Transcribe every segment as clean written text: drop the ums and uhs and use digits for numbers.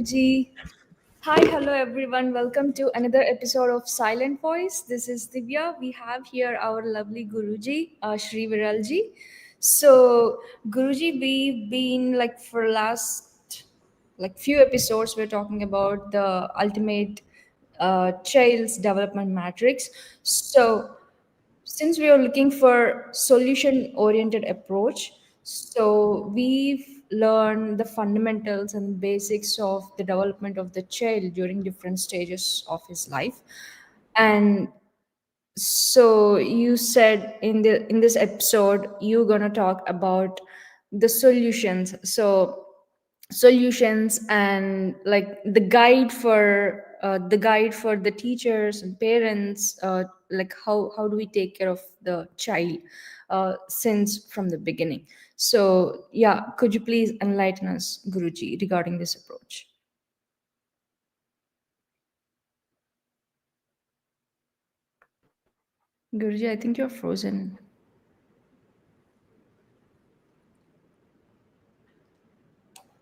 Guruji. Hi, hello everyone. Welcome to another episode of Silent Voice. This is Divya. We have here our lovely Guruji, ShriViral ji. So, Guruji, we've been like for last few episodes, we're talking about the ultimate child's development matrix. So, since we are looking for solution oriented approach, so we've learned the fundamentals and basics of the development of the child during different stages of his life. And so you said in this episode you're going to talk about the solutions. So solutions and like the guide for the teachers and parents, like how do we take care of the child since from the beginning. So yeah, could you please enlighten us, Guruji, regarding this approach? Guruji, I think you're frozen.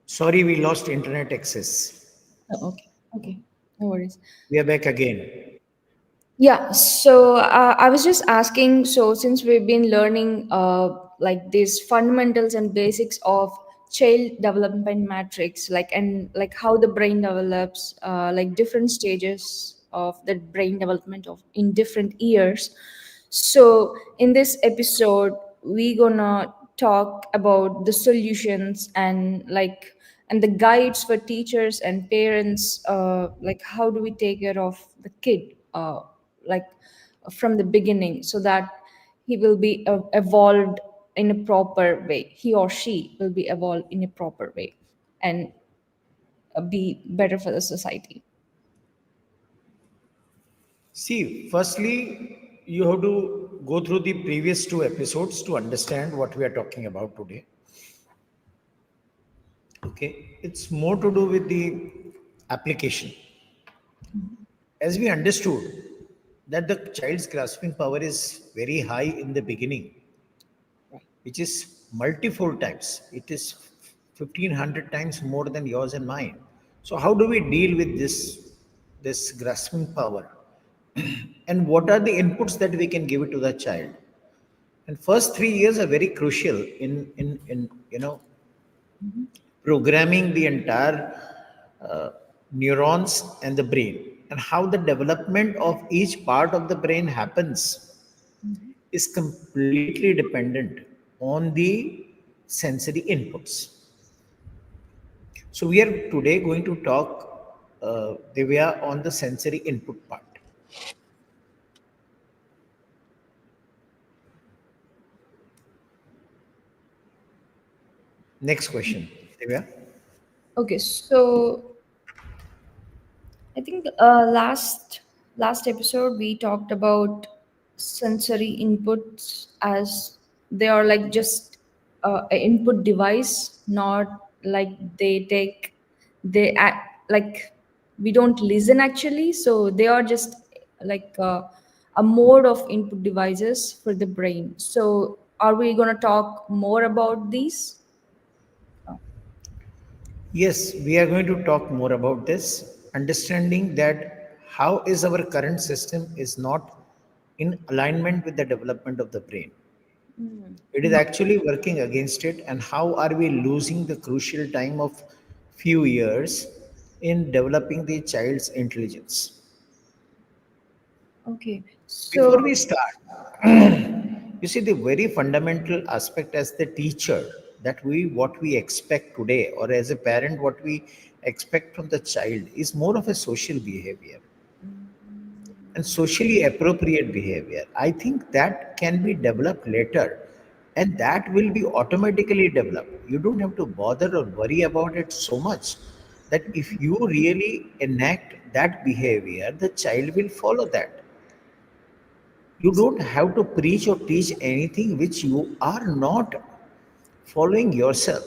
Sorry, we lost internet access. Oh, okay, okay, no worries. We are back again. Yeah, so I was just asking. So, since we've been learning like these fundamentals and basics of child development matrix, like and like how the brain develops, like different stages of the brain development of in different years. So, in this episode, we gonna talk about the solutions and the guides for teachers and parents, like how do we take care of the kid, like from the beginning, so that he will be evolved in a proper way, he or she will be evolved in a proper way and be better for the society. See, firstly, you have to go through the previous two episodes to understand what we are talking about today. Okay, it's more to do with the application. As we understood that the child's grasping power is very high in the beginning, which is multifold times. It is 1500 times more than yours and mine. So how do we deal with this grasping power? And what are the inputs that we can give it to the child? And first 3 years are very crucial in programming the entire neurons and the brain, and how the development of each part of the brain happens is completely dependent on the sensory inputs. So we are today going to talk, Divya, on the sensory input part. Next question, Divya. Okay, so I think last episode we talked about sensory inputs as they are like just an input device, not like they act like we don't listen actually. So they are just like a mode of input devices for the brain. So are we gonna talk more about these? Yes, we are going to talk more about this, understanding that how is our current system is not in alignment with the development of the brain. It is actually working against it, and how are we losing the crucial time of few years in developing the child's intelligence. Okay, Before so we start, you see the very fundamental aspect as the teacher, that we what we expect today, or as a parent what we expect from the child, is more of a social behavior and socially appropriate behavior. I think that can be developed later, and that will be automatically developed. You don't have to bother or worry about it so much, that if you really enact that behavior, the child will follow that. You don't have to preach or teach anything which you are not following yourself.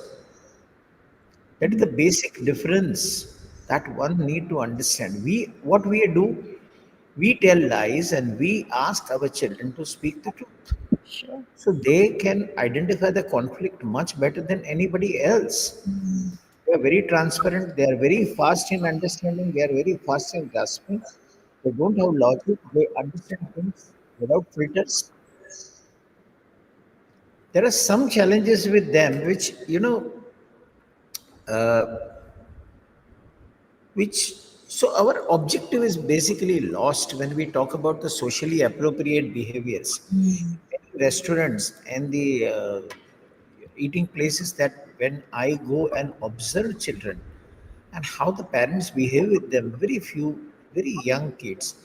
That is the basic difference that one need to understand. We what we do, we tell lies and we ask our children to speak the truth. sure. So they can identify the conflict much better than anybody else. They are very transparent. They are very fast in understanding. They are very fast in grasping. They don't have logic. They understand things without filters. There are some challenges with them, which which so our objective is basically lost when we talk about the socially appropriate behaviors. Many restaurants and the eating places that when I go and observe children and how the parents behave with them, very few, very young kids,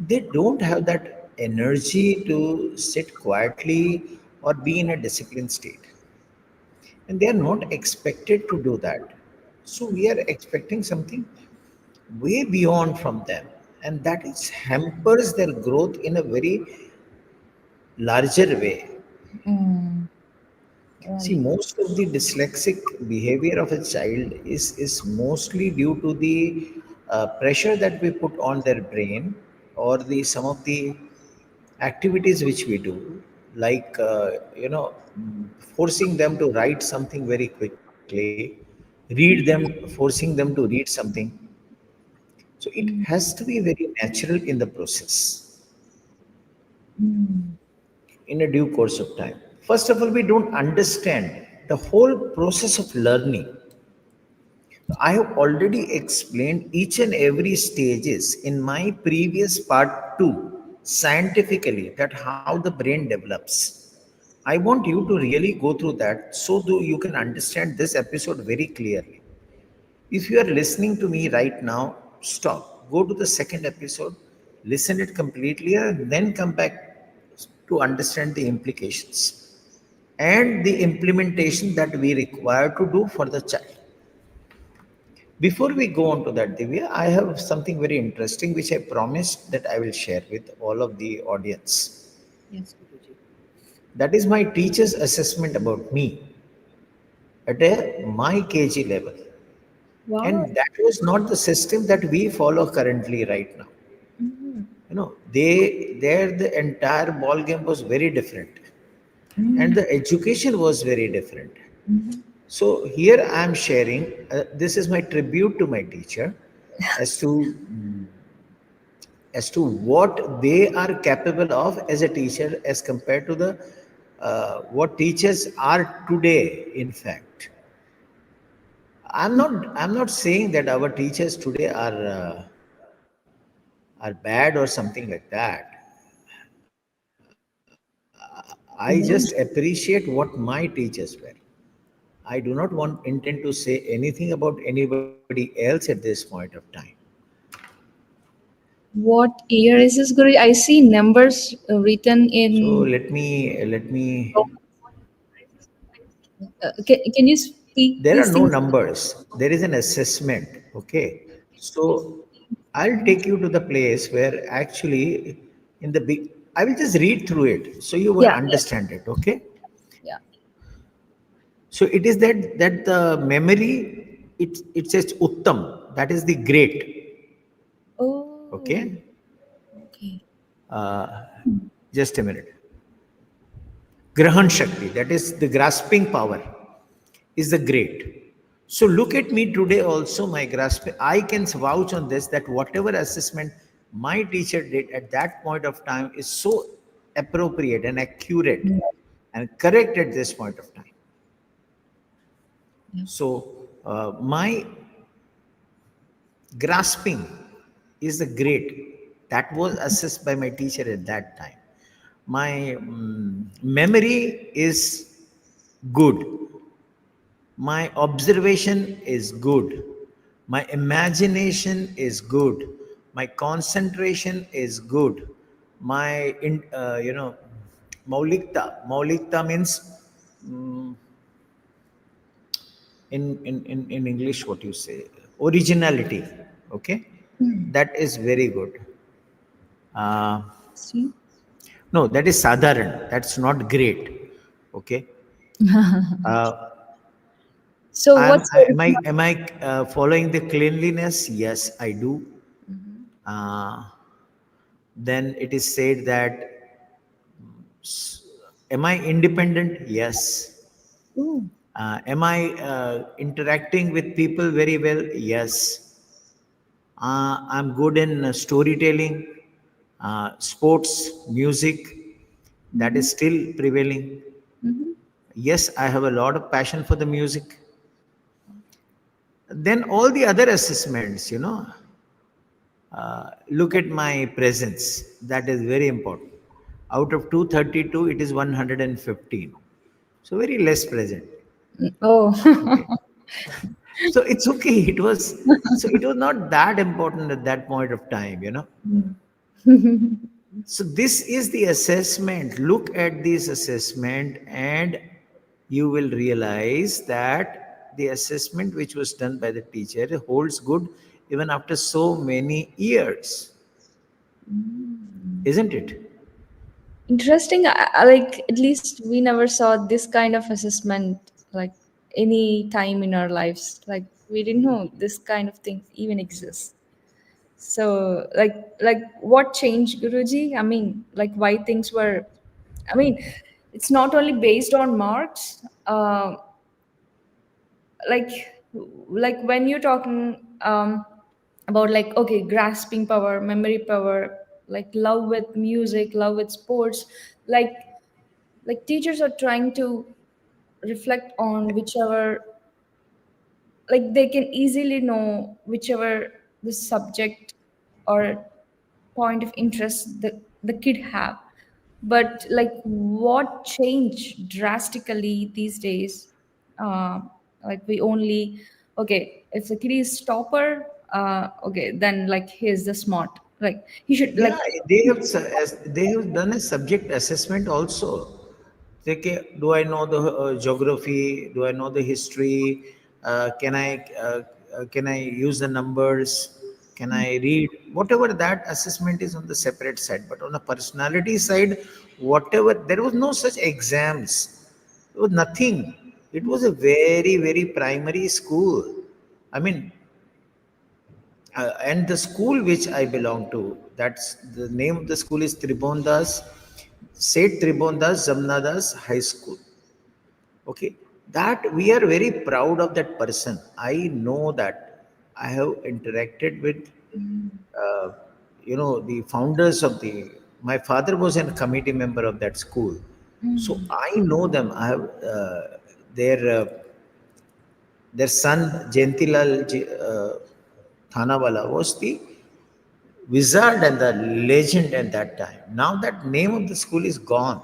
they don't have that energy to sit quietly or be in a disciplined state. And they are not expected to do that. So we are expecting something way beyond from them, and that is hampers their growth in a very larger way. Mm, See, right. most of the dyslexic behavior of a child is mostly due to the pressure that we put on their brain, or the some of the activities which we do, like forcing them to write something very quickly, read them, forcing them to read something. So it has to be very natural in the process, Mm, in a due course of time. First of all, we don't understand the whole process of learning. I have already explained each and every stages in my previous part 2 scientifically, that how the brain develops. I want you to really go through that so that you can understand this episode very clearly. If you are listening to me right now, stop. Go to the second episode, listen it completely, and then come back to understand the implications and the implementation that we require to do for the child. Before we go on to that, Divya, I have something very interesting which I promised that I will share with all of the audience. yes, Guruji. That is my teacher's assessment about me at a my KG level. Wow. And that was not the system that we follow currently right now. Mm, There the entire ball game was very different, and mm, the education was very different. mhm. So here I am sharing, this is my tribute to my teacher, as to what they are capable of as a teacher as compared to the what teachers are today. In fact, I'm not saying that our teachers today are bad or something like that. I just appreciate what my teachers were. I do not want intend to say anything about anybody else at this point of time. What year is this, Guruji? I see numbers written So in. let me. Can you speak There are these no things? numbers. There is an assessment. Okay. So I'll take you to the place where actually in the big. I will just read through it so you will Yeah, yeah, understand it. Okay. yeah. So it is that the memory, it says Uttam, that is the great. Oh, Okay. okay. Uh, just a minute. Grahan Shakti, that is the grasping power, is the great. So look at me today also, my grasp. I can vouch on this that whatever assessment my teacher did at that point of time is so appropriate and accurate and correct at this point of time. Yeah. So my grasping is the great that was assessed by my teacher at that time. My memory is good. My observation is good. My imagination is good. My concentration is good. My, maulikta. Maulikta means in English, what you say? Originality. Okay? That is very good. Uh, See? no, that is sadharan. That's not great. Okay? Uh, So what's your am I following the cleanliness? Yes, I do. Uh, then it is said that am I independent? Yes. Ooh. Am I interacting with people very well? Yes. I'm good in storytelling, sports, music. That Mm-hmm. is still prevailing. Mm-hmm. Yes, I have a lot of passion for the music. Then all the other assessments, look at my presence. That is very important. Out of 232, it is 115. So very less present. Okay. Oh. So it's okay. It was not that important at that point of time. So this is the assessment. Look at this assessment and you will realize that the assessment which was done by the teacher holds good even after so many years, isn't it? Interesting. Like at least we never saw this kind of assessment like any time in our lives. Like we didn't know this kind of thing even exists. So like what changed, Guruji? I mean, like why things were. I mean, it's not only based on marks. Like like when you're talking about like okay, grasping power, memory power, like love with music, love with sports, like teachers are trying to reflect on whichever, like they can easily know whichever the subject or point of interest the kid have. But like what changed drastically these days, uh, like we only, okay, if the kid is topper, okay, then like he's the smart, like he should Yeah, like. they have done a subject assessment also. Okay, do I know the geography? Do I know the history? Can I use the numbers? Can I read? Whatever that assessment is on the separate side, but on the personality side, whatever, there was no such exams. There was nothing. It was a very very primary school. I mean, and the school which I belong to, that's the name of the school is Tribondas, Seth Tribondas Jamnadas High School. Okay, that we are very proud of that person. I know that I have interacted with, uh, the founders of the. My father was a committee member of that school, so I know them. I have their son Jayantilal Thanawala was the wizard and the legend at that time. Now that name of the school is gone.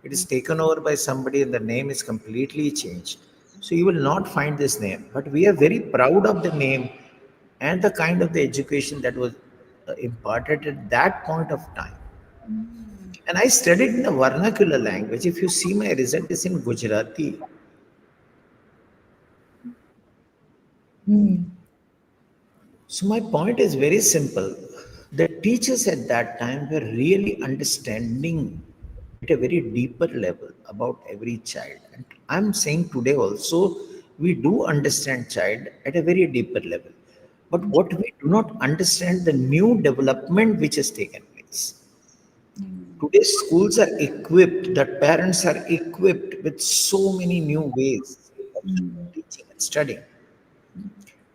It is taken over by somebody and the name is completely changed. So you will not find this name. But we are very proud of the name and the kind of the education that was imparted at that point of time. And I studied in the vernacular language. If you see my result is in Gujarati. So my point is very simple. The teachers at that time were really understanding at a very deeper level about every child. And I'm saying today also we do understand child at a very deeper level. But what we do not understand the new development which has taken place. Today's schools are equipped, that parents are equipped with so many new ways of teaching and studying.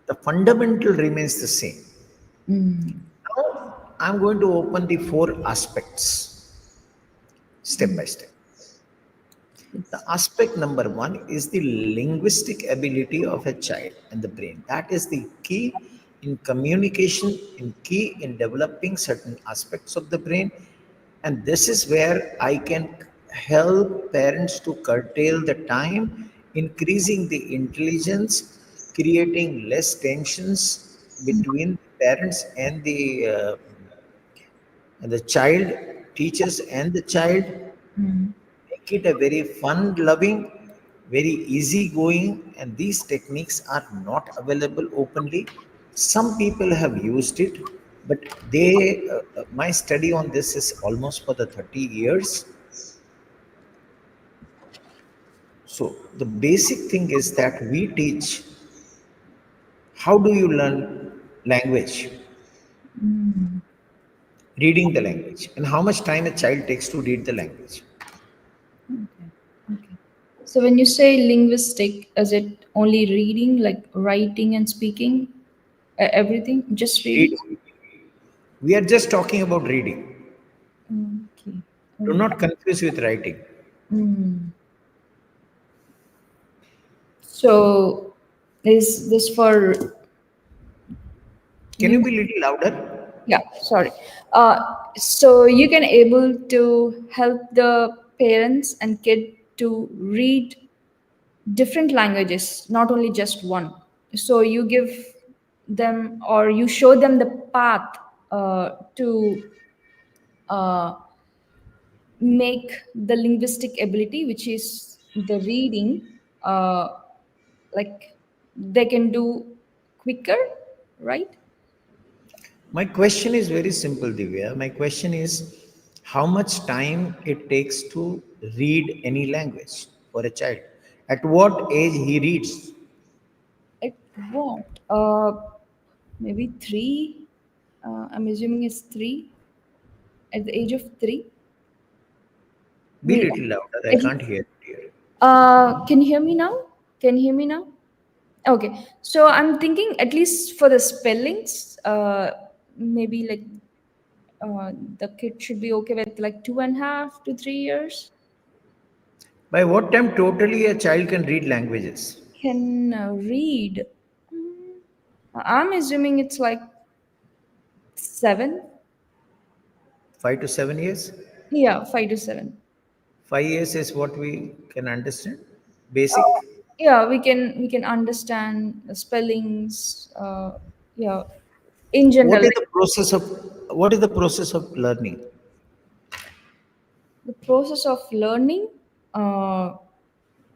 The fundamental remains the same. Now, I'm going to open the four aspects step by step. The aspect number one is the linguistic ability of a child and the brain. That is the key in communication, in key in developing certain aspects of the brain. And this is where I can help parents to curtail the time, increasing the intelligence, creating less tensions between parents and the child, teachers and the child, make it a very fun loving, very easy going, and these techniques are not available openly. Some people have used it, but my study on this is almost for the 30 years. So the basic thing is that we teach how do you learn language, reading the language, and how much time a child takes to read the language. Okay. Okay. So when you say linguistic, is it only reading, like writing and speaking, everything? Just reading? Reading. We are just talking about reading. Okay. Do Mm. not confuse with writing. Mm. So is this for Can you you? be a little louder? Yeah, sorry. Uh, so you can able to help the parents and kid to read different languages, not only just one. So you give them or you show them the path to uh, make the linguistic ability, which is the reading, uh, like they can do quicker, right? My question is very simple, Divya. My question is how much time it takes to read any language for a child? At what age he reads? At what? Maybe three. I'm assuming it's three. At the age of three. Be a Me. little louder. I At can't least. hear it here. Can you hear me now? Can you hear me now? Okay. So I'm thinking at least for the spellings, maybe like the kid should be okay with like 2.5 to 3 years. By what time totally a child can read languages? Can read. I'm assuming it's like 7. 5 to 7 years? Yeah, 5 to 7. 5 years is what we can understand. Basic. Yeah, we can understand the spellings. Yeah, in What general, is like the process of what is the process of learning? the process of learning, uh,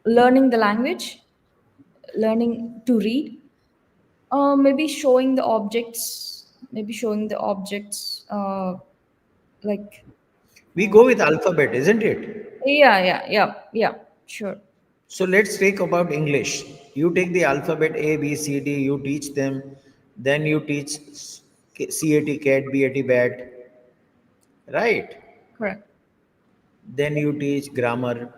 learning the language, learning to read. Maybe showing the objects. Maybe showing the objects. Like We go with alphabet, isn't it? yeah, yeah, yeah, yeah. Sure. So let's take about English. You take the alphabet A, B, C, D, you teach them, then you teach CAT, cat, BAT, bat, right? Correct. Then you teach grammar,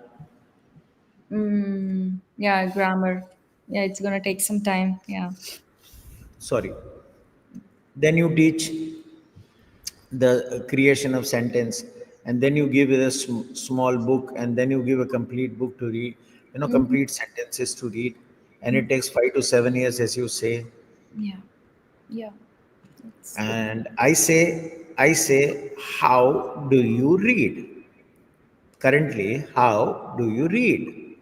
Yeah, grammar. Yeah, it's gonna take some time. Yeah. sorry. Then you teach the creation of sentence, and then you give it a small book, and then you give a complete book to read, Mhm. complete sentences to read, and it takes 5 to 7 years, as you say. Yeah. Yeah. That's. And I say, how do you read? Currently, how do you read?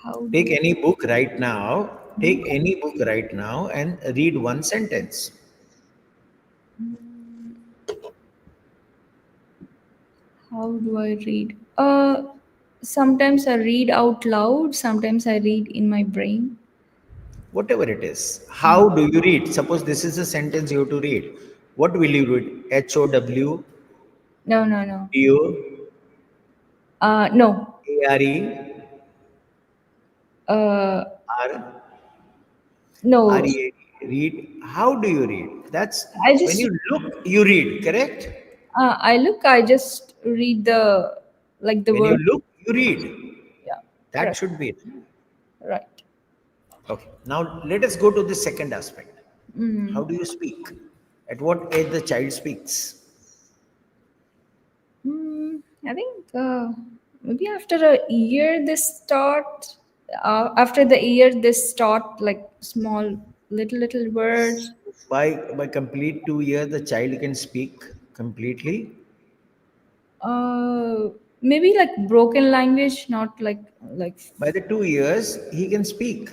How Take do any book right now, take any book right now and read one sentence. how do I read? Sometimes I read out loud. Sometimes I read in my brain. Whatever it is. How do you read? Suppose this is a sentence you have to read. What will you read? HOW, No, no, no. DO, No. ARE, Uh, R, no. REA. Read. How do you read? That's I when just you look, you read, correct? I look. I just read the like the When you word. look, you read. Yeah. That Correct. should be it. Right. Okay. Now let us go to the second aspect. How Mm. do you speak? At what age the child speaks? I think maybe after a year they start. After the year they start like small little words. By complete 2 years, the child can speak completely. Uh, Maybe like broken language, not like By the 2 years, he can speak,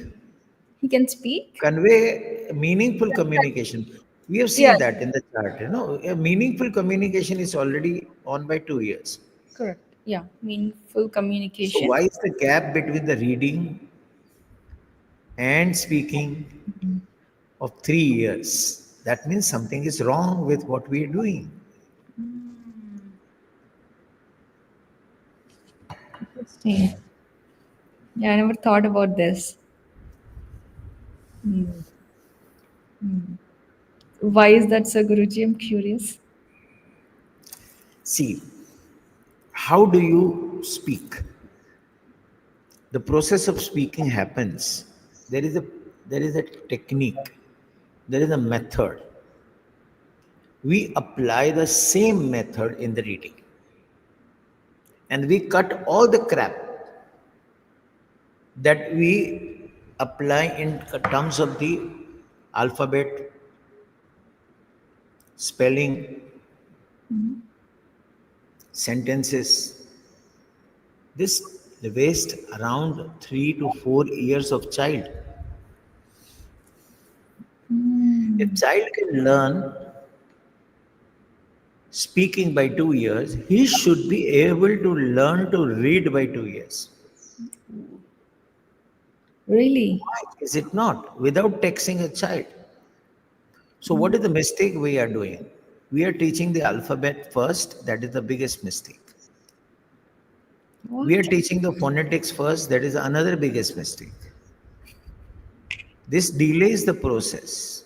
he can speak. convey meaningful communication. We have Yeah, seen that in the chart. A meaningful communication is already on by 2 years. correct. Yeah, meaningful So communication. why is the gap between the reading and speaking of 3 years? That means something is wrong with what we are doing. Interesting. Yeah, I never thought about this. Why is that so, Guruji? I'm curious. See, how do you speak? The process of speaking happens. There is a technique, there is a method. We apply the same method in the reading, and we cut all the crap that we apply in terms of the alphabet, spelling, sentences. This waste around 3 to 4 years of child. A child can learn speaking by 2 years. He should be able to learn to read by 2 years. Really? Why is it not? Without taxing a child. So, what is the mistake we are doing? We are teaching the alphabet first. That is the biggest mistake. We are What? teaching the phonetics first. That is another biggest mistake. This delays the process.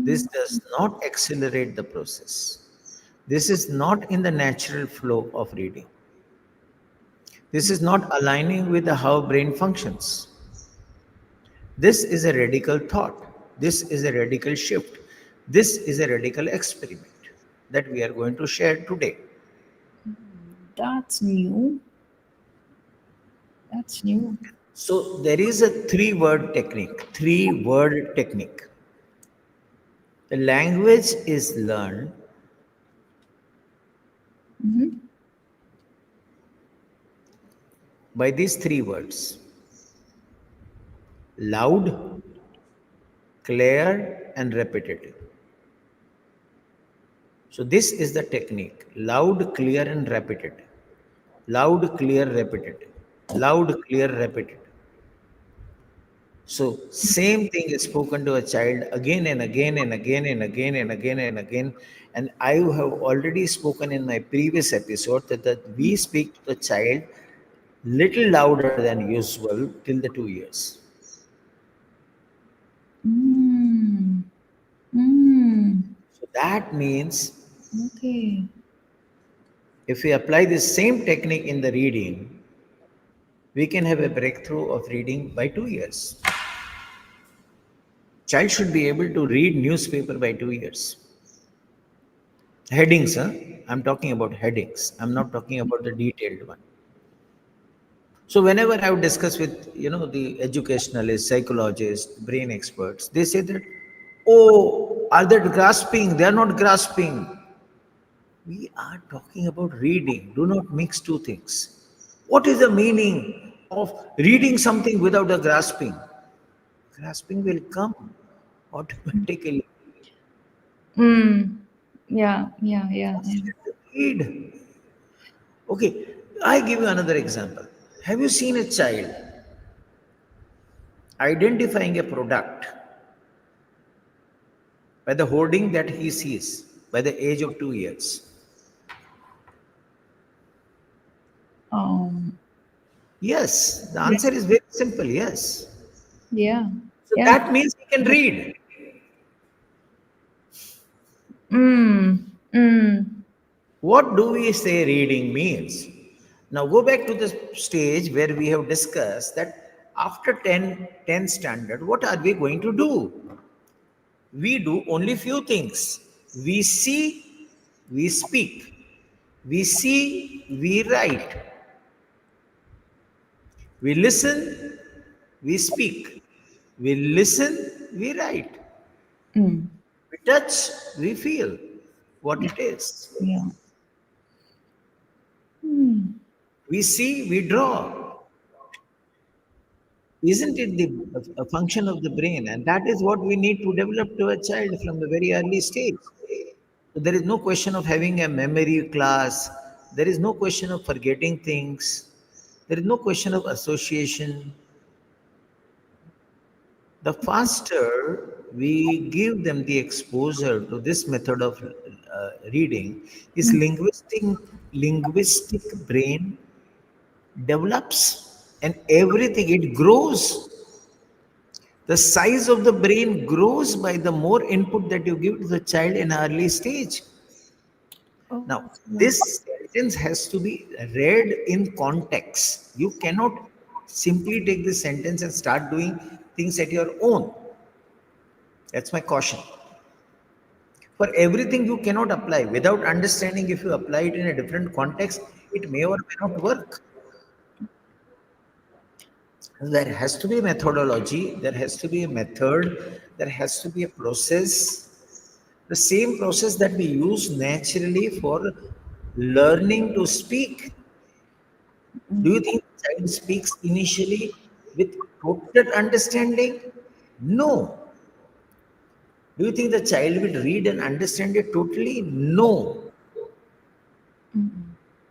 This does not accelerate the process. This is not in the natural flow of reading. This is not aligning with how brain functions. This is a radical thought. This is a radical shift. This is a radical experiment that we are going to share today. That's new. That's new. So there is a three-word technique. Three-word technique. The language is learned by these three words: loud, clear, and repetitive. So this is the technique: loud, clear, and repetitive. Loud, clear, repetitive. Loud, clear, repetitive. So same thing is spoken to a child again and again and again and again and again and again. And I have already spoken in my previous episode that we speak to the child little louder than usual till the 2 years. Mm. Mm. So that means Okay. if we apply this same technique in the reading, we can have a breakthrough of reading by 2 years. Child should be able to read newspaper by 2 years. Headings, huh? I'm talking about headings. I'm not talking about the detailed one. So whenever I would discuss with the educationalists, psychologists, brain experts, they say that, oh, are they grasping? They are not grasping. We are talking about reading. Do not mix two things. What is the meaning of reading something without a grasping? Grasping will come automatically. Mm. Yeah, yeah, yeah, Just yeah. let them read. Okay, I give you another example. Have you seen a child identifying a product by the hoarding that he sees by the age of 2 years? Um, Yes, the yeah, answer is very simple. Yes. yeah, So yeah. that means he can read. Mm. Mm. What do we say reading means? Now go back to the stage where we have discussed that after 10 standard, what are we going to do? We do only few things. We see, we speak. We see, we write. We listen, we speak. We listen, we write. Mm. We touch, we feel what it is. Yeah. Mm. We see, we draw. Isn't it a function of the brain? And that is what we need to develop to a child from a very early stage. So there is no question of having a memory class. There is no question of forgetting things. There is no question of association. The faster we give them the exposure to this method of reading, his linguistic brain develops, and everything it grows. The size of the brain grows by the more input that you give to the child in early stage. Oh, Now, wow. this sentence has to be read in context. You cannot simply take this sentence and start doing things at your own. That's my caution. For everything you cannot apply without understanding. If you apply it in a different context, it may or may not work. There has to be a methodology, there has to be a method, there has to be a process. The same process that we use naturally for learning to speak. Do you think the child speaks initially with total understanding? No. Do you think the child will read and understand it totally? No.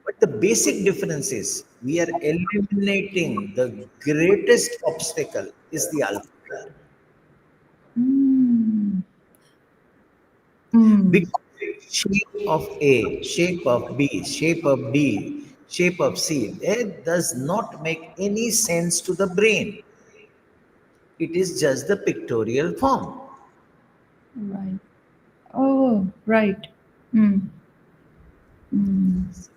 But the basic difference is we are eliminating the greatest obstacle is the alphabet. Mm. Mm. Because shape of A, shape of B, shape of D, shape of C, that does not make any sense to the brain. It is just the pictorial form. Right. Oh, right. Mm. Mm.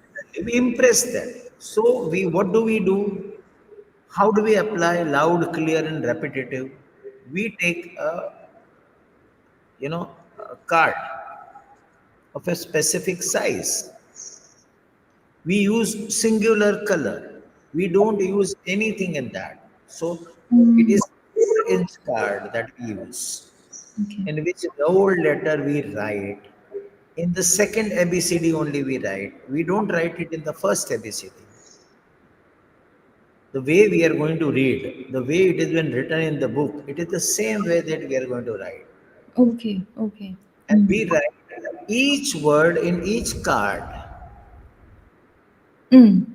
We impress them. So we what do? How do we apply loud, clear, and repetitive? We take a card of a specific size. We use singular color. We don't use anything in that. So it Mm. is 4-inch card that we use, Okay. in which the whole letter we write in the second abcd only. We write, we don't write it in the first abcd. The way we are going to read, the way it has been written in the book, it is the same way that we are going to write. Okay. Okay. And Mm. we write each word in each card. Mm.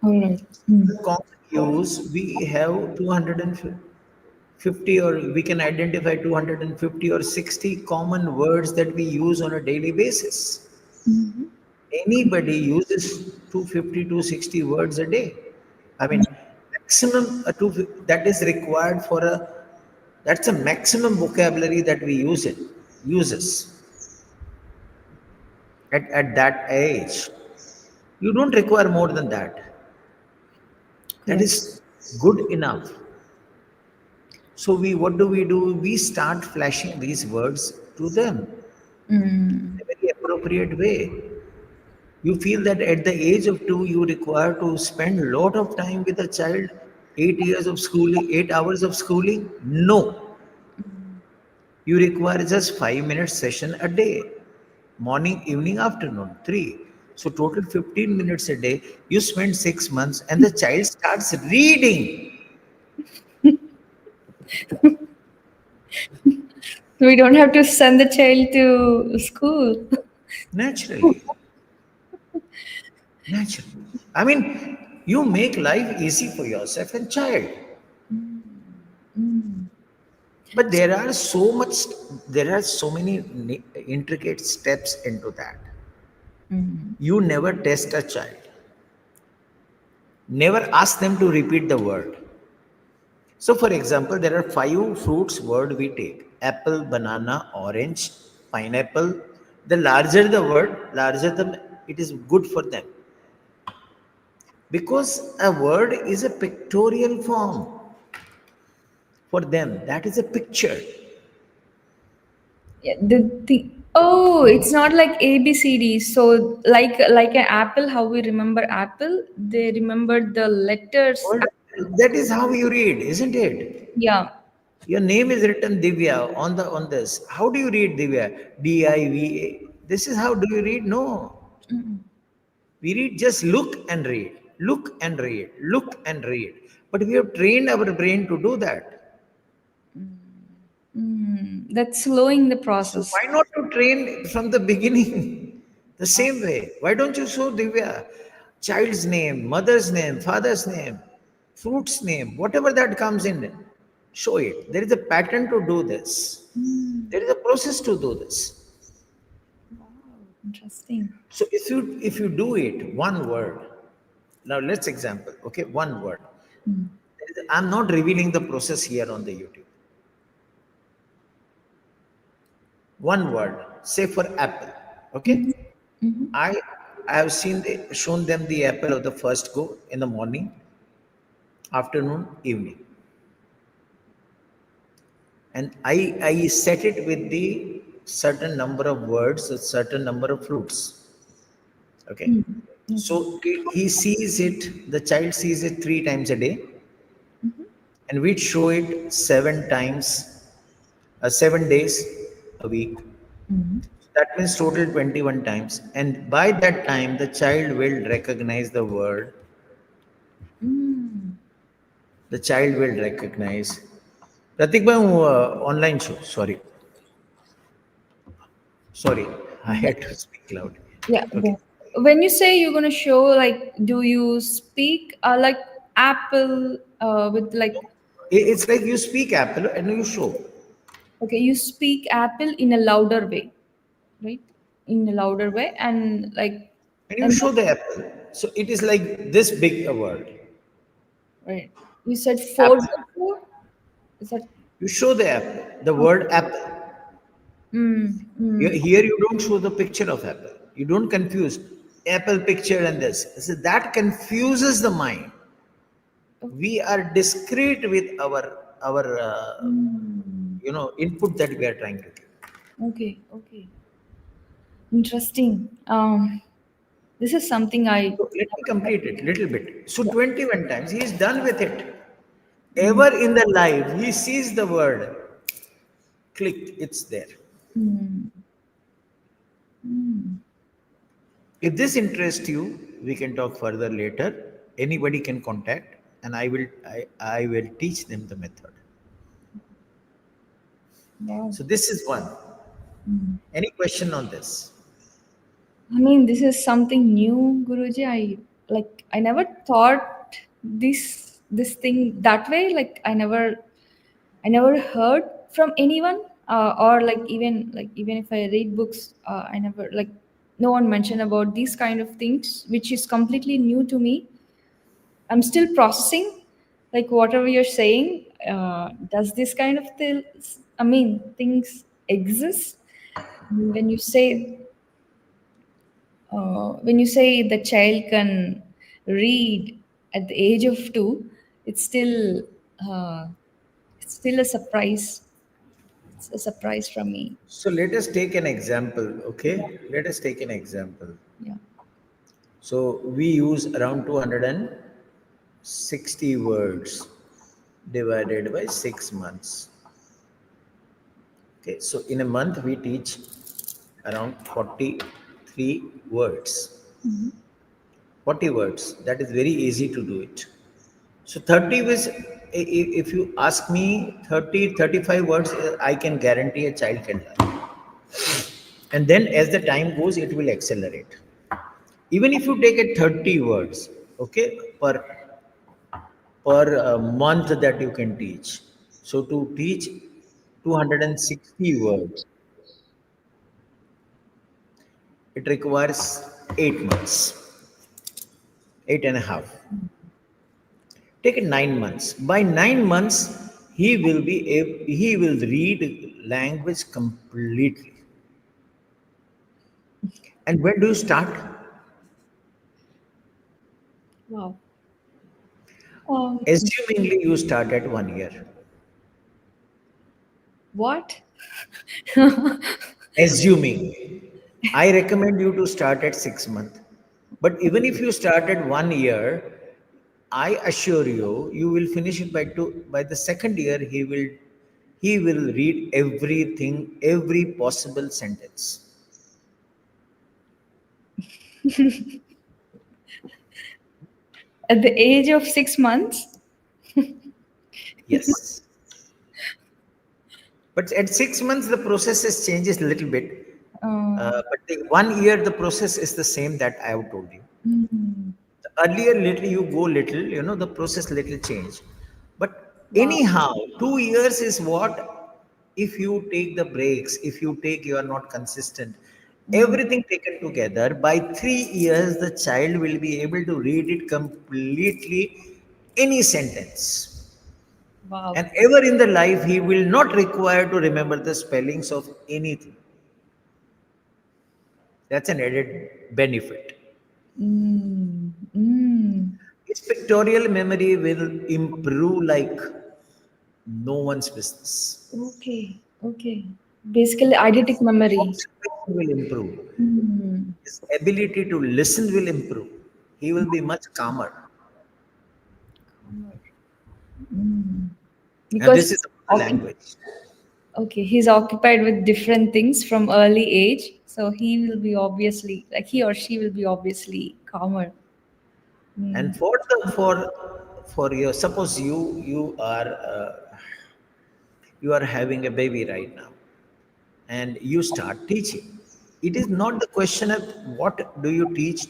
All right. Mm. The common use, we have 250, or we can identify 250 or 60 common words that we use on a daily basis. Mhm. Anybody uses 250 to 60 words a day. I mean, maximum that is required for a, that's a maximum vocabulary that we uses at that age. You don't require more than that. That Yes. is good enough. So we what do? We start flashing these words to them Mm. in a very appropriate way. You feel that at the age of 2, you require to spend a lot of time with a child, 8 years of schooling, 8 hours of schooling? No. You require just 5 minutes session a day, morning, evening, afternoon, three. So total 15 minutes a day. You spend 6 months, and the child starts reading We don't have to send the child to school. naturally. Naturally. I mean, you make life easy for yourself and child. Mm. But there are so many intricate steps into that. Mm. You never test a child. Never ask them to repeat the word. So, for example, there are 5 fruits word we take: apple, banana, orange, pineapple. The larger the word, larger the it is good for them, because a word is a pictorial form for them. That is a picture. Yeah, the oh, it's not like A B C D. So like an apple, how we remember apple, they remember the letters. Word, that is how you read, isn't it? Yeah. Your name is written Divya on this. How do you read Divya? Diva. This is how do you read? No. Mm. We read just look and read. Look and read. Look and read. But we have trained our brain to do that. Mm. That's slowing the So process. why not to train from the beginning? The same way. Why don't you show Divya? Child's name, mother's name, father's name, fruit's name, whatever that comes in, show it. There is a pattern to do this. Mm. There is a process to do this. Wow, interesting. So if you do it, one word. Now let's example. Okay, one word. Mm. I'm not revealing the process here on the YouTube. One word. Say for apple. Okay. Mhm. Mhm. I I have shown them the apple of the first go in the morning, afternoon, evening, and I set it with the certain number of words, a certain number of fruits. Okay, Mm. Okay. so he sees it. The child sees it 3 times a day, and we'd show it 7 times, 7 days a week. Mm. That means total 21 times. And by that time, the child will recognize the word. Mm. The child will recognize. Pratik bhai, online show. Sorry, I Yeah. had to speak loud. Yeah. Okay. When you say you're gonna show, like, do you speak like Apple with like, It's like you speak apple and you show. okay, you speak Apple in a louder way, right? In a louder way, and like, And you and show the apple. So it is like this big a word. right. You said four Apple. by four. Is that You show the apple, the okay? word apple. Mm, mm, Here you don't show the picture of apple. You don't confuse apple picture and this. So that confuses the mind. okay. We are discreet with our Mm, input that we are trying to give. okay. Okay. Interesting. This is something I. So let me complete it little bit. So Yeah. 21 times he is done with it. Mm, Ever in the life he sees the word, click, it's there. mm, mm. If this interests you, we can talk further later. Anybody can contact, and I will teach them the method. Wow. So this is one. Mm. Any question on this? I mean, this is something new, Guruji. I never thought this thing that way. Like I never heard from anyone, or like even if I read books, I never like no one mentioned about these kind of things, which is completely new to me. I'm still processing, like whatever you're saying. Does this kind of things? I mean, things exist when you say when you say the child can read at the age of 2, it's still uh, it's still a surprise. It's a surprise from me. So let us take an example, Yeah, okay? Let us take an example. yeah. So we use around 260 words divided by 6 months. Okay, so in a month we teach around 43 words. 40 words. That is very easy to do it. So 30 was, if you ask me 30, 35 words, I can guarantee a child can learn. And then as the time goes, it will accelerate. Even if you take it 30 words, okay, per month that you can teach. So to teach 260 words, it requires 8 months, 8.5. Take it 9 months. By 9 months, he will read language completely. And when do you start? Wow. Assumingly, you start at 1 year. What? Assuming, I recommend you to start at 6 months. But even if you start at 1 year, I assure you, you will finish it by two. By the second year, he will read everything, every possible sentence. At the age of 6 months? Yes. But at 6 months, the process has changes a little bit. Uh, But the 1 year, the process is the same that I have told you. mm, The earlier, little you go little, the process little change. But wow. anyhow, 2 years is what, if you take the breaks, if you are not consistent, Mm, everything taken together, by 3 years, the child will be able to read it completely, any sentence. wow. And ever in the life, he will not require to remember the spellings of anything. That's an added benefit. Mm. Mm. His pictorial memory will improve like no one's business. Okay. Okay. Basically, eidetic memory. Observation will improve. Mm. His ability to listen will improve. He will be much calmer. Mm. And Because this is he's about the language. okay, he's occupied with different things from early age, so he will be obviously like he or she will be obviously calmer. And Mm. for your suppose you are having a baby right now and you start teaching. It is not the question of what do you teach,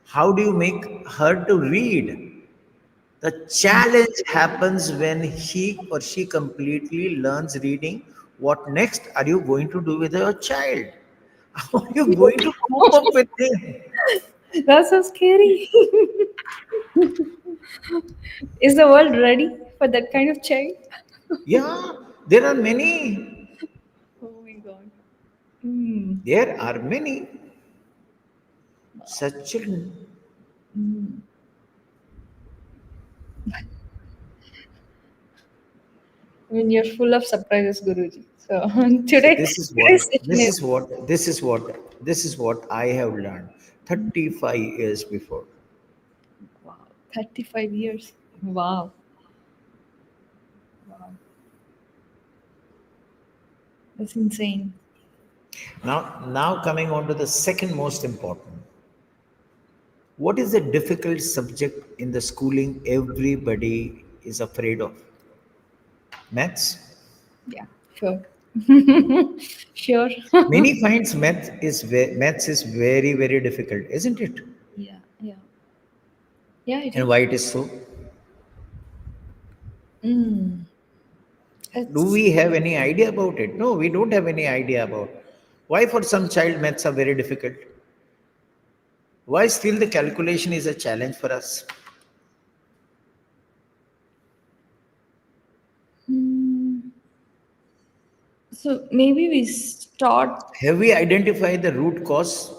how do you make her to read. The challenge happens when he or she completely learns reading. What next are you going to do with your child? How are you going to cope up with him? That's so scary. Is the world ready for that kind of child? Yeah, there are many. Oh my god. Mm. There are many such children. Mm. I mean, you're full of surprises, Guruji. So See, today's session is this is what I have learned 35 years before. wow, 35 years. Wow. Wow. That's insane. Now coming on to the second most important. What is the difficult subject in the schooling everybody is afraid of? Maths. Yeah, sure. Sure. Many finds maths is very difficult, isn't it? Yeah, yeah. Yeah, it And is. why it is so? Mm. Do It's we have any idea about it? No, we don't have any idea about why for some child maths are very difficult. Why still the calculation is a challenge for us? mm, so maybe we start. Have we identified the root cause?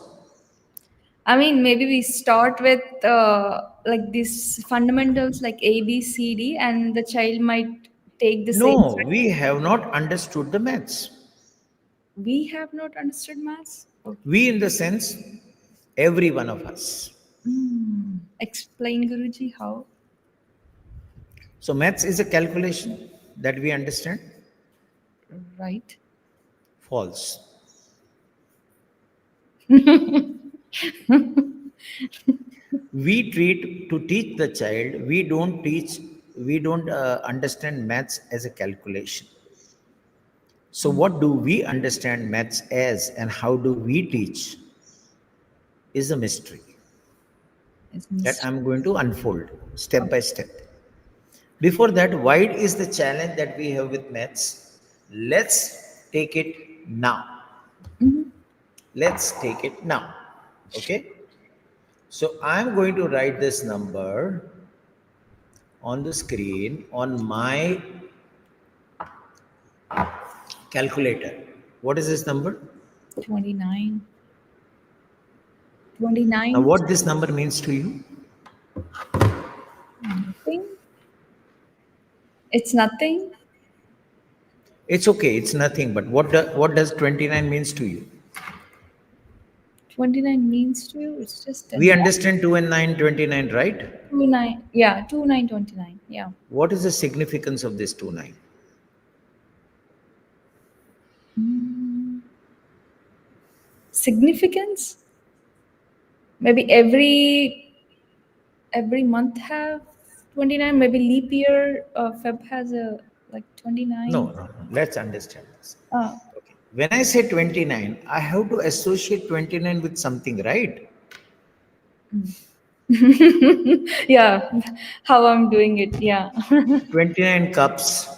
I mean, maybe we start with like these fundamentals like A, B, C, D, and the child might take the same. No, we have not understood the maths. We have not understood maths. Okay. We, in the sense, every one of us. Mm. Explain, Guruji, how? So, maths is a calculation that we understand. Right. False. We treat to teach the child. We don't understand maths as a calculation. So, what do we understand maths as, and how do we teach? Is a mystery It's that mystery. I'm going to unfold step by step. Before that, wide is the challenge that we have with maths. Let's take it now. Mhm. Let's take it now. Okay. So I'm going to write this number on the screen on my calculator. What is this number? 29. Now, 29. what this number means to you? Nothing. It's nothing. It's okay. It's nothing. But what does 29 means to you? 29 means to you. It's just a We number. understand 2 and 9, 29, right? 29. Yeah, 2929. Yeah. What is the significance of this 2 9? Mm. Significance? Maybe every month have 29. Maybe leap year. Feb has a like 29. No. Let's understand this. Uh, Okay. When I say 29, I have to associate 29 with something, right? yeah, how I'm doing it. Yeah. 29 cups, Oh.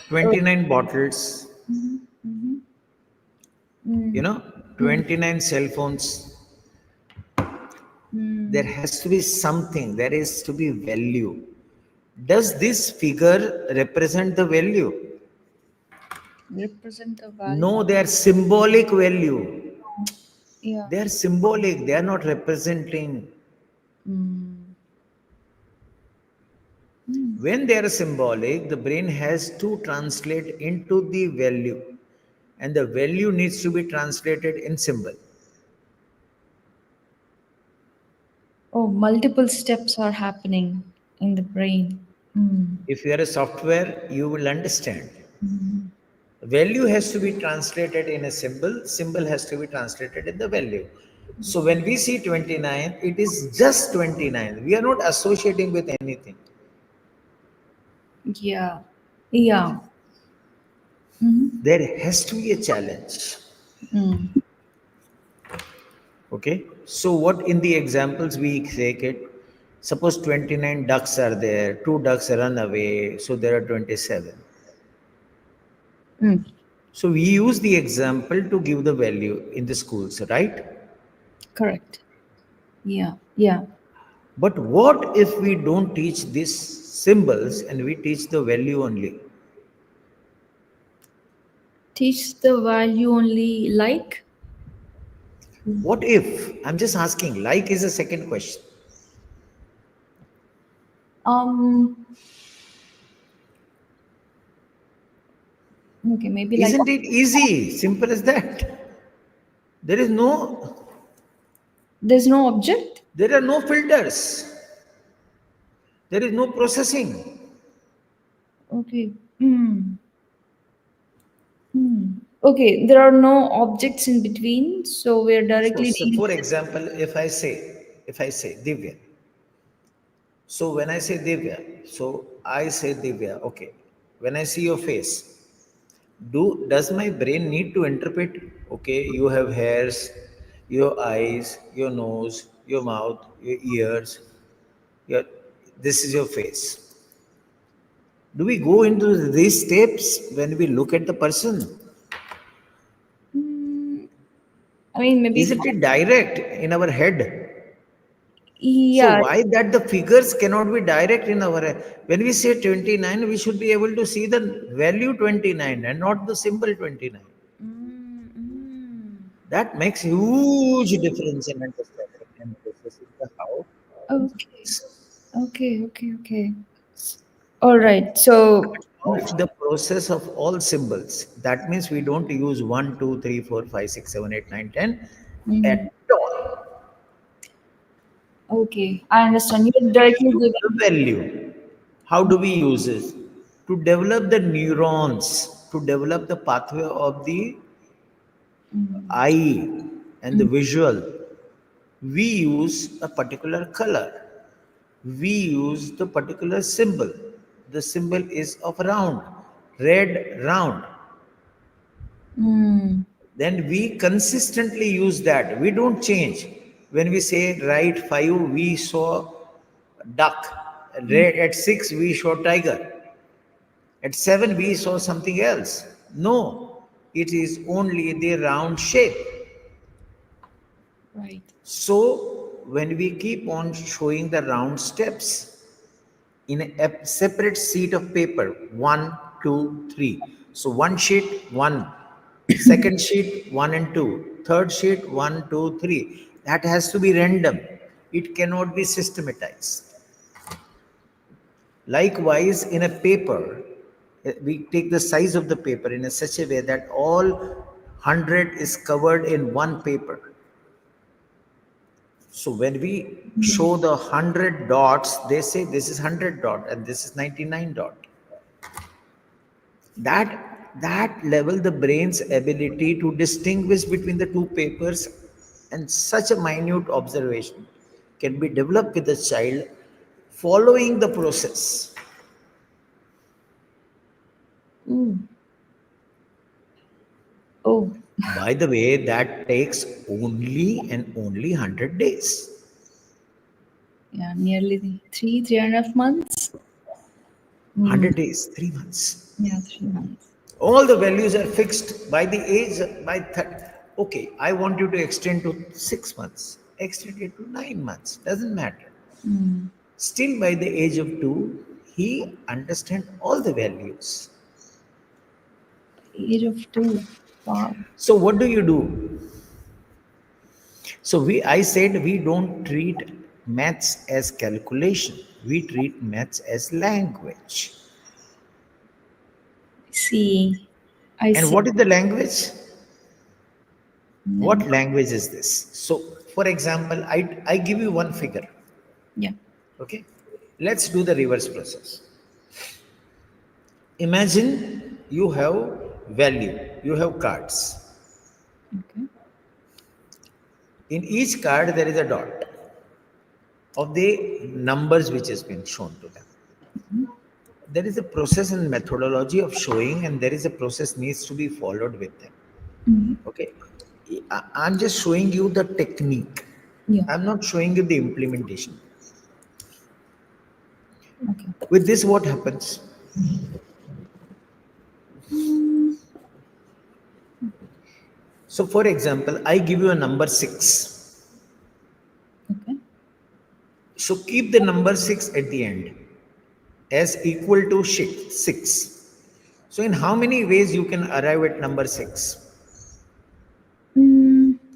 29 bottles, Mhm, mhm. Mm, 29 cell phones. There mm. has to be something, there is to be value. Does this figure represent the value? Represent a value. No, they are symbolic value. Yeah. They are symbolic, they are not representing. Mm. Mm. When they are symbolic, the brain has to translate into the value, and the value needs to be translated in symbol. Oh, multiple steps are happening in the brain. Mm. If you are a software, you will understand. Mm. Value has to be translated in a symbol, symbol has to be translated in the value. So when we see 29, it is just 29. We are not associating with anything. Yeah. Yeah. Mm. There has to be a challenge. Mm. Okay. So what in the examples we take it, suppose 29 ducks are there, two ducks run away, so there are 27. Mm. So we use the example to give the value in the schools, right? Correct. Yeah. Yeah. But what if we don't teach these symbols and we teach the value only? Teach the value only like. What if? I'm just asking, like is a second question. Um. Okay. Maybe like. Isn't it easy? Simple as that. There is no, There's no object. there are no filters. There is no processing. Okay. Mm. Mm. Okay. There are no objects in between, so we're directly So dealing for with. example, if I say Divya, so when I say Divya, so I say Divya, okay. When I see your face, does my brain need to interpret, okay, you have hairs, your eyes, your nose, your mouth, your ears, your this is your face. Do we go into these steps when we look at the person? Mm. I mean, maybe. Isn't it direct in our head? So Yeah. why that the figures cannot be direct in our head? When we say 29, we should be able to see the value 29 and not the symbol 29. Mm, mm. That makes huge difference in understanding and processing the how things Okay. works. Okay. Okay. Okay. All right. So. Of the process of all symbols. That means we don't use 1, 2, 3, 4, 5, 6, 7, 8, 9, 10 Mm. at all. Okay, I understand. You're We directly use the giving. value. How do we use it? To develop the neurons, to develop the pathway of the Mm. eye and the Mm. visual. We use a particular color. We use the particular symbol. The symbol is of round, red round. Mm. Then we consistently use that. We don't change. When we say right 5, we saw duck. Mm. At 6, we saw tiger. At 7, we saw something else. No, it is only the round shape. Right. So, when we keep on showing the round steps in a separate sheet of paper, one, two, three. So, one sheet, one, second sheet, one and two, third sheet, one, two, three. That has to be random, it cannot be systematized. Likewise, in a paper, we take the size of the paper in a such a way that all 100 is covered in one paper. So when we show the 100 dots, they say this is 100 dot and this is 99 dot. That level, the brain's ability to distinguish between the two papers and such a minute observation can be developed with the child following the process. Mm. Oh, By the way, that takes only and only 100 days. yeah, nearly 3.5 months. Mm. 100 days, 3 months. Yeah, 3 months. All the values are fixed by the age, by 30. Okay, I want you to extend to 6 months, extend it to 9 months, doesn't matter. Mm. Still, by the age of 2, he understands all the values. Age of 2. Wow. So, what do you do? So I said we don't treat maths as calculation. We treat maths as language. See, I And see. what is the language? What Mm, language is this? So, for example, I give you one figure. yeah. Okay, let's do the reverse process. Imagine you have value, you have cards. Okay. In each card, there is a dot of the numbers which has been shown to them. There is a process and methodology of showing, and there is a process needs to be followed with them. Mm, Okay, I'm just showing you the technique. yeah. I'm not showing you the implementation. Okay. With this, what happens? Mm, So, for example, I give you a number 6. okay. So, keep the number 6 at the end as equal to 6. So, in how many ways you can arrive at number 6?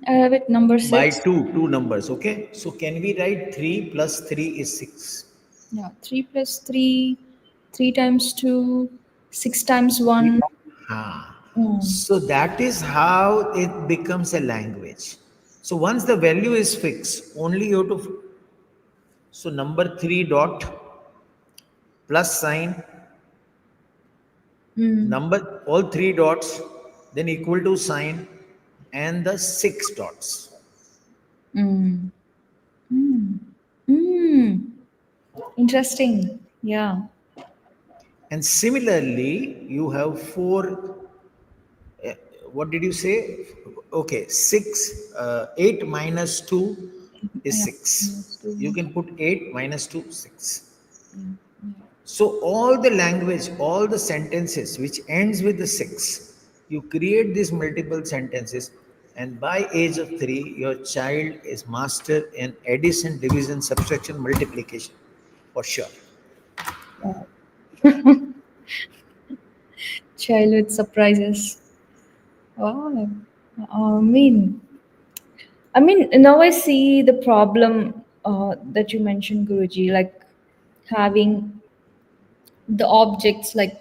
I have it number By 6. two numbers. Okay. So, can we write 3 plus 3 is 6? Yeah. 3 plus 3, 3 times 2, 6 times Three. 1. Ah. Mm. So, that is how it becomes a language. So, once the value is fixed, only you have to. So, number 3 dot plus sign Mm. number all three dots then equal to sign and the six dots. Mm. Mm. Mm. Interesting. Yeah. And similarly you have four, what did you say? Okay, 6, 8 minus 2 is Yeah. 6. Let's do. You can put 8 minus 2 6. Yeah. Yeah. So all the language, all the sentences which ends with the 6, you create these multiple sentences, and by age of 3 your child is master in addition, division, subtraction, multiplication for sure. Wow. Childhood surprises. Wow. I mean, now I see the problem that you mentioned, Guruji, like having the objects like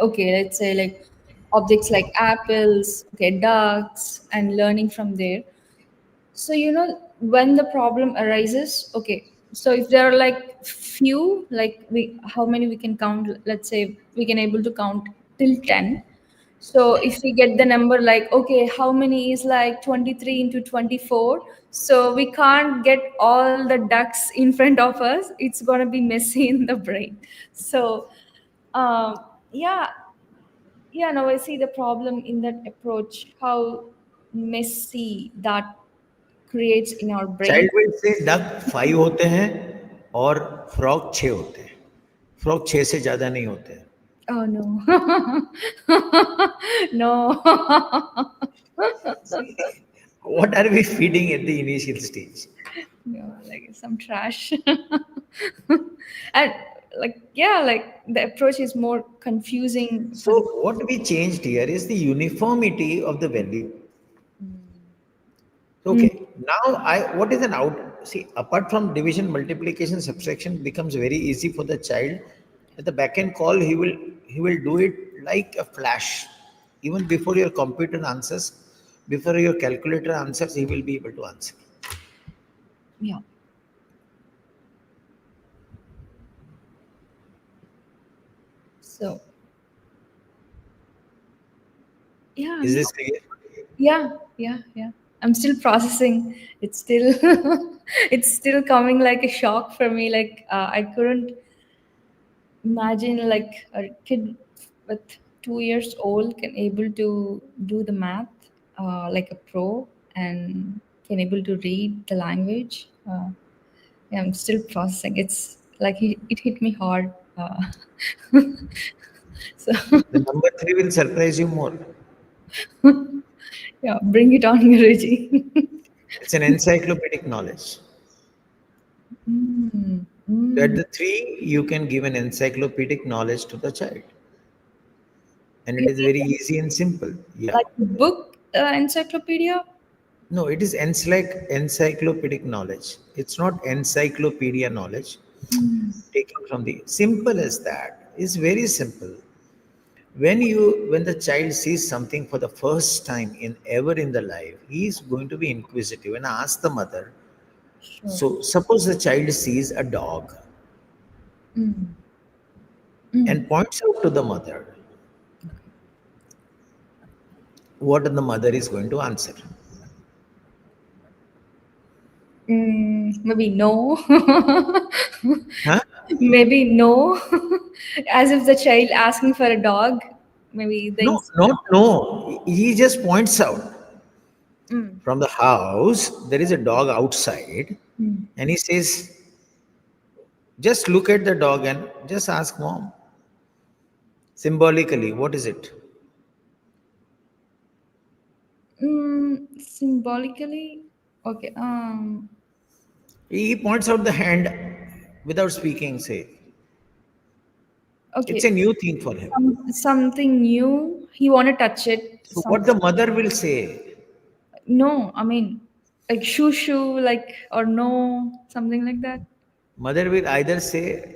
okay, let's say like objects like apples, okay, ducks, and learning from there. So when the problem arises, okay, so if there are like few, like we how many we can count, let's say we can able to count till 10. So if we get the number like, okay, how many is like 23 into 24? So we can't get all the ducks in front of us. It's gonna be messy in the brain. So um, yeah, yeah. Now I see the problem in that approach. How messy that creates in our brain. Child will say duck 5 होते हैं और frog 6 होते हैं. Frog 6 से ज्यादा नहीं होते हैं. Oh no, no. See, what are we feeding at the initial stage? No, like some trash. And like yeah, like the approach is more confusing for So the. what we changed here is the uniformity of the value. Mm, Okay. Now what is an out? See, apart from division, multiplication, subtraction becomes very easy for the child. At the back end call, he will do it like a flash. Even before your computer answers, before your calculator answers, he will be able to answer. yeah. So yeah, Is this clear? yeah, yeah, yeah. I'm still processing. It's still it's still coming like a shock for me. Like I couldn't imagine like a kid with 2 years old can able to do the math like a pro and can able to read the language. Yeah, I'm still processing. It's like it hit me hard. So The number three will surprise you more. yeah, bring it on, Guruji. It's an encyclopedic knowledge. Mm, So at mm. the three, you can give an encyclopedic knowledge to the child, and it Yeah, is very easy and simple. Yeah. like book encyclopedia. No, it is encyclopedic knowledge. It's not encyclopedia knowledge. Mm. Taking from the simple as that is very simple. When the child sees something for the first time in ever in the life, he is going to be inquisitive and ask the mother. Sure. So suppose the child sees a dog Mm. Mm. and points out to the mother, what the mother is going to answer. Maybe no. Huh? Maybe no. As if the child asking for a dog. Maybe the No, not no. He just points out Mm. from the house there is a dog outside, Mm. and he says, just look at the dog and just ask mom. Symbolically, what is it? Symbolically, okay. He points out the hand without speaking, say. It's a Okay. new thing for him. Something new. He want to touch it. So what the mother will say, No, I mean, like shoo shoo, like or no, something like that. mother will either say,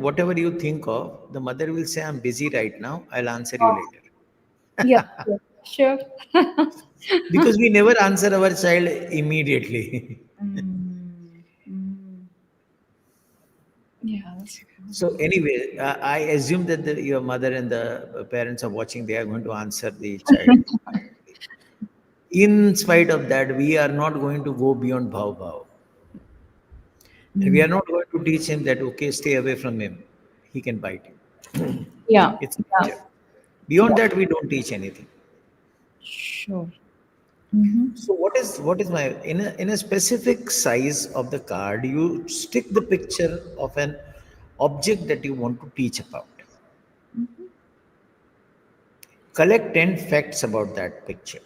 whatever you think of, the mother will say, I'm busy right now, I'll answer you Oh, later. yeah, yeah, sure. Because we never answer our child immediately. Mm, mm, yeah, that's So anyway, I assume that your mother and the parents are watching, they are going to answer the child. In spite of that, we are not going to go beyond bhav bhav. And we mm, are not going to teach him that, okay, stay away from him. He can bite you. yeah, It's yeah, nature. Beyond yeah, that, we don't teach anything. sure. Mm-hmm. So what is my in a specific size of the card, you stick the picture of an object that you want to teach about. Collect 10 facts about that picture.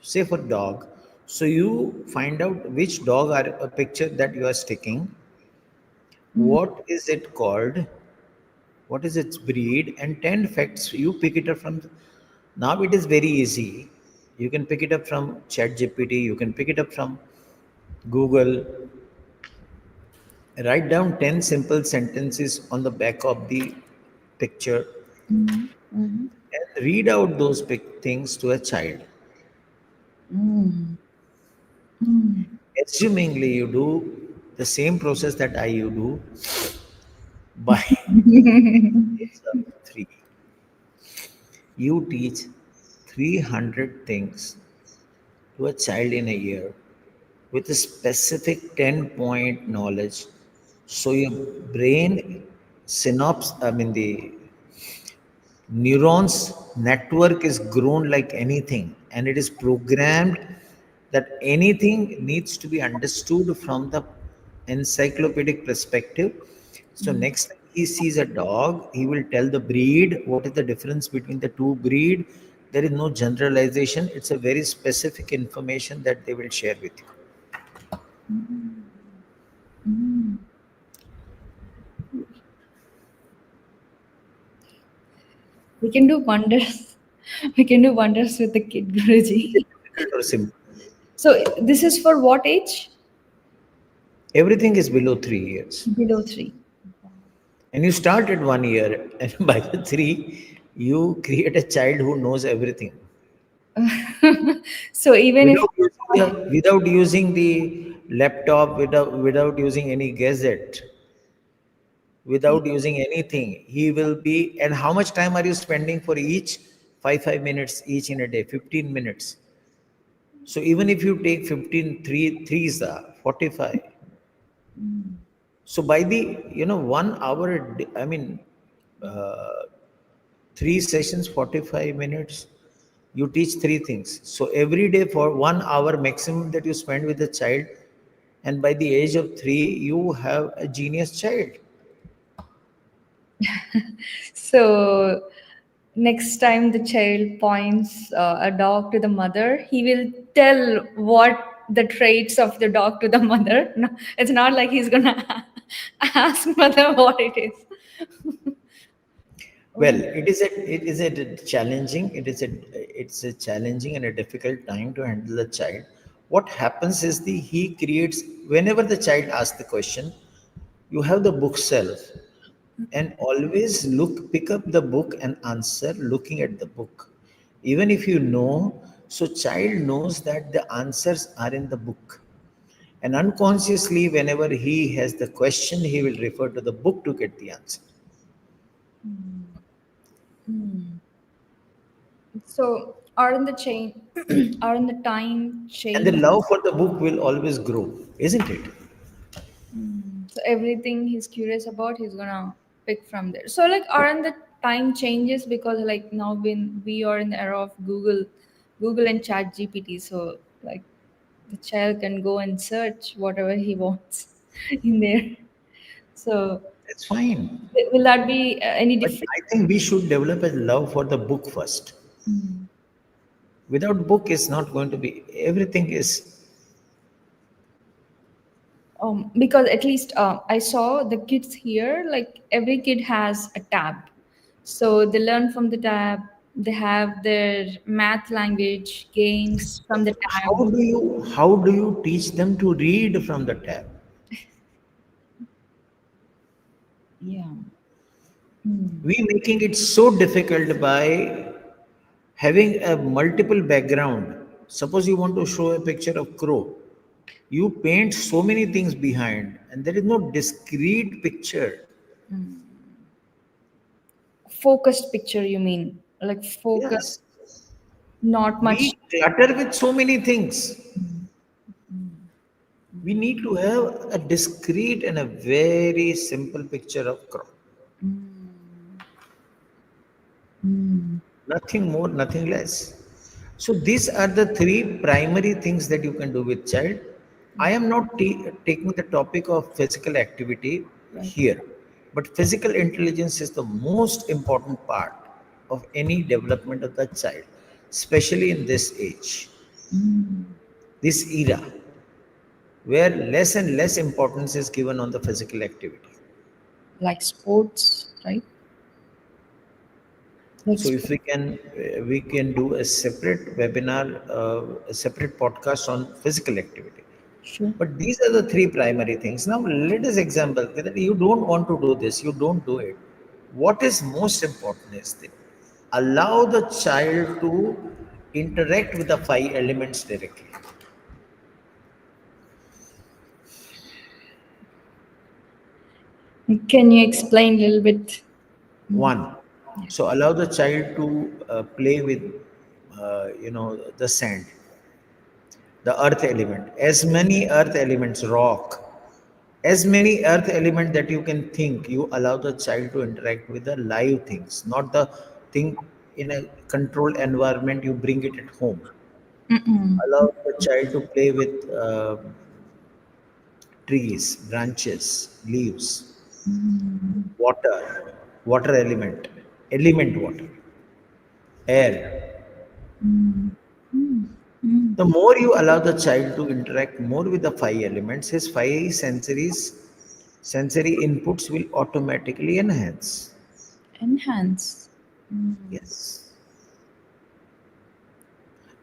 Say for dog. So you find out which dog are a picture that you are sticking, Mm, what is it called, what is its breed, and 10 facts you pick it up from. Now it is very easy. You can pick it up from ChatGPT, you can pick it up from Google. Write down 10 simple sentences on the back of the picture mm, mm, and read out those things to a child. mm, mm. Assumingly, you do the same process that I you do by age of 3. You teach 300 things to a child in a year with a specific 10-point knowledge. So your brain the neurons network is grown like anything, and it is programmed that anything needs to be understood from the encyclopedic perspective. So next time he sees a dog, he will tell the breed, what is the difference between the two breed. There is no generalization, it's a very specific information that they will share with you. We can do wonders. We can do wonders with the kid, Is it Guruji. difficult or simple? So this is for what age? Everything is below 3 years. Below three. And you start at 1 year, and by the three, you create a child who knows everything So even if without using the laptop, without using any gadget, without using anything. He will be. And how much time are you spending for each? 5 minutes each in a day, 15 minutes. So even if you take 15 threes are 45. So by the 1 hour, I mean, uh, 3 sessions, 45 minutes, you teach three things. So every day for 1 hour maximum that you spend with the child, and by the age of 3, you have a genius child. so, next time the child points a dog to the mother, he will tell what the traits of the dog to the mother. No, it's not like he's gonna ask mother what it is. Well, Oh. it is a challenging and a difficult time to handle the child. what happens is the he creates, whenever the child asks the question, you have the book shelf, and always look, pick up the book and answer looking at the book, even if you know. So child knows that the answers are in the book, and unconsciously whenever he has the question he will refer to the book to get the answer. So are in the chain, are in the time And the change. love for the book will always grow, isn't it? So everything he's curious about, he's gonna pick from there. So like, aren't the time changes because like now when we are in the era of Google and Chat GPT, so like the child can go and search whatever he wants in there. So That's fine. will that be any But different? I think we should develop a love for the book first. Without book is not going to be, everything is. Because at least I saw the kids here, like every kid has a tab. So they learn from the tab, they have their math language games from the How tab. do you how do you teach them to read from the tab? Yeah. We making it so difficult by having a multiple background. Suppose you want to show a picture of crow, you paint so many things behind and there is no discrete picture. Focused picture, you mean? Like focus, Yes, not we much. clutter with so many things. We need to have a discrete and a very simple picture of crow. Nothing more, nothing less. So these are the three primary things that you can do with child. I am not taking the topic of physical activity Right. here, but physical intelligence is the most important part of any development of the child, especially in this age, this era, where less and less importance is given on the physical activity. Like sports, right? Like So if sports. we can do a separate webinar, a separate podcast on physical activity. Sure. But these are the three primary things. Now let us example that you don't want to do this, you don't do it. What is most important is that allow the child to interact with the five elements directly. Can you explain a little bit? One, so allow the child to play with, the sand, the earth element, as many earth elements, rock, as many earth element that you can think. You allow the child to interact with the live things, not the thing in a controlled environment. You bring it at home. Allow the child to play with trees, branches, leaves, water, water element, element water, air. The more you allow the child to interact more with the five elements, his sensory inputs will automatically enhance. Enhance. Yes.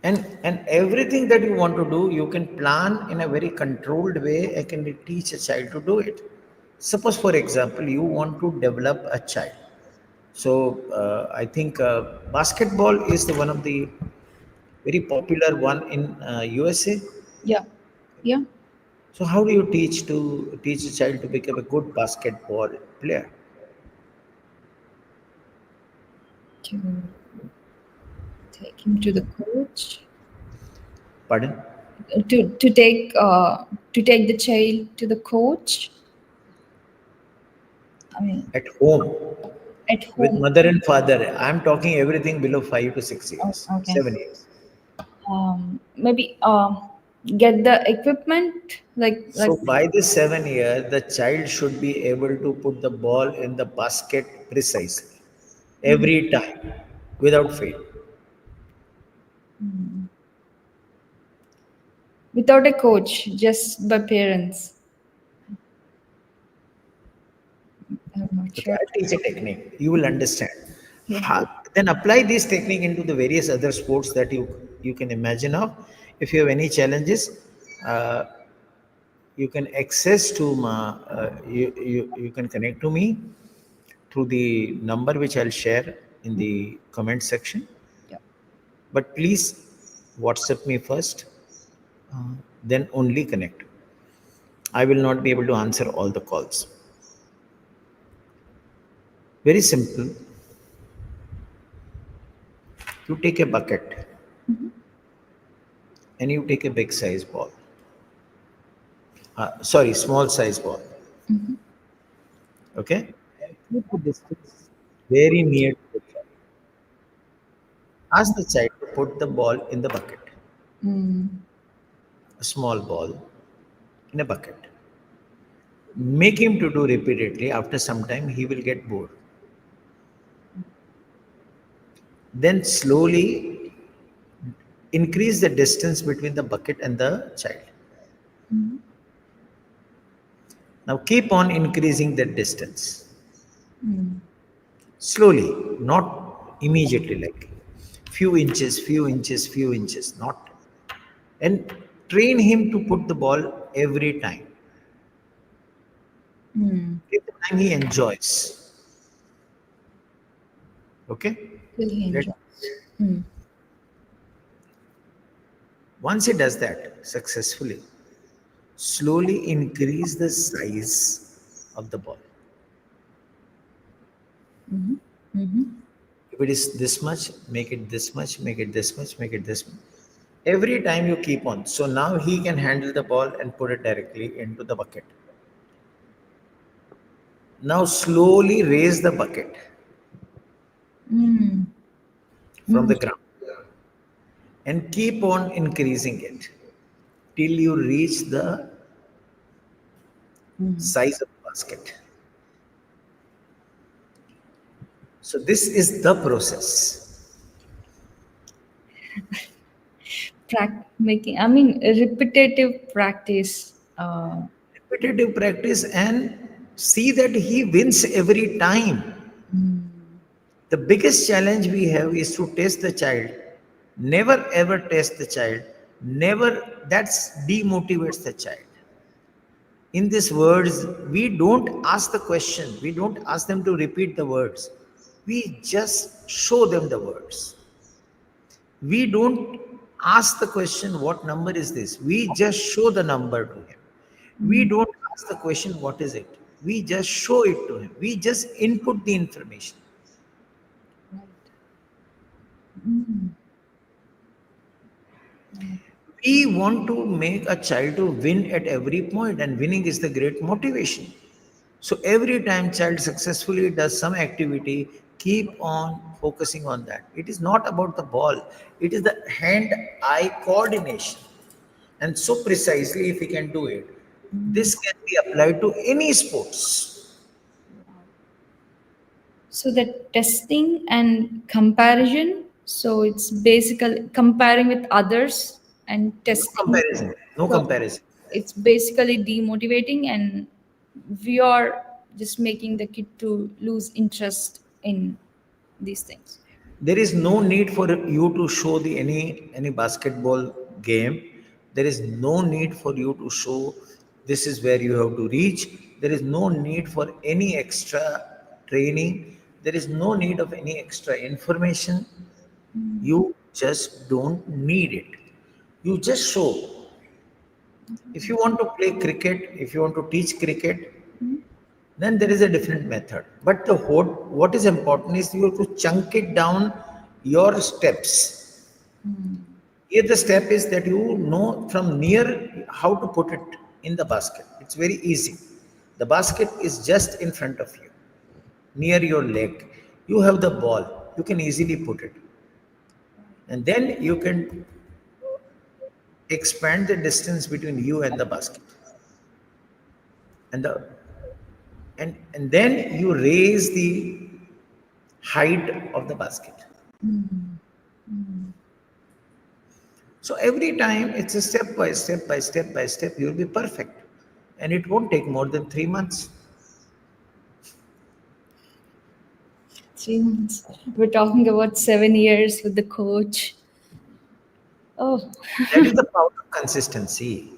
And everything that you want to do, you can plan in a very controlled way. I can teach a child to do it. Suppose, for example, you want to develop a child. So I think basketball is the one of the very popular one in USA. Yeah. Yeah. So how do you teach a child to become a good basketball player? To take him to the coach. Pardon? To take the child to the coach. I mean, At home at with home. mother and father. I'm talking everything below 5 to 6 years, Okay. 7 years. Maybe get the equipment like. So by the 7 year, the child should be able to put the ball in the basket precisely every time without fail. Without a coach, just by parents. I'm not Okay, sure. I'll teach a technique. You will understand. Yeah. Then apply this technique into the various other sports that you can imagine of. If you have any challenges, uh, you can access to my, you can connect to me through the number which I'll share in the comment section. Yeah. But please WhatsApp me first, then only connect. I will not be able to answer all the calls. Very simple. You take a bucket and you take a big size ball. Sorry, small size ball. Okay? And keep the distance very near to the child. Ask the child to put the ball in the bucket, Mm. a small ball in a bucket. Make him to do repeatedly. After some time, he will get bored. Then slowly increase the distance between the bucket and the child. Now keep on increasing that distance. Slowly, not immediately, like few inches, few inches, not. And train him to put the ball every time. Every time he enjoys. Okay? Till he Let enjoys. Mm. once he does that successfully, slowly increase the size of the ball. If it is this much, make it this much, make it this much, make it this much. Every time you keep on. So now he can handle the ball and put it directly into the bucket. Now slowly raise the bucket Mm. from Mm. the ground and keep on increasing it till you reach the size of the basket. So this is the process. Making, I mean, repetitive practice. Repetitive practice and see that he wins every time. The biggest challenge we have is to test the child. Never ever test the child. Never, that's demotivates the child. In these words, we don't ask the question, we don't ask them to repeat the words. We just show them the words. We don't ask the question, what number is this? We just show the number to him. We don't ask the question, what is it? We just show it to him. We just input the information. We want to make a child to win at every point, and winning is the great motivation. So every time child successfully does some activity, keep on focusing on that. It is not about the ball, it is the hand-eye coordination. And so precisely, if we can do it, this can be applied to any sports. So the testing and comparison. So it's basically comparing with others and No testing. comparison. No So comparison. it's basically demotivating, and we are just making the kid to lose interest in these things. There is no need for you to show the any basketball game. There is no need for you to show this is where you have to reach. There is no need for any extra training. There is no need of any extra information. You just don't need it. You just show. If you want to play cricket, if you want to teach cricket, then there is a different method. But what is important is you have to chunk it down your steps. Here, the step is that you know from near how to put it in the basket. It's very easy. The basket is just in front of you, near your leg. You have the ball, you can easily put it. And then you can expand the distance between you and the basket. And the and then you raise the height of the basket. So every time it's a step by step by step by step, you'll be perfect. And it won't take more than 3 months. 3 months. We're talking about 7 years with the coach. Oh. That is the power of consistency.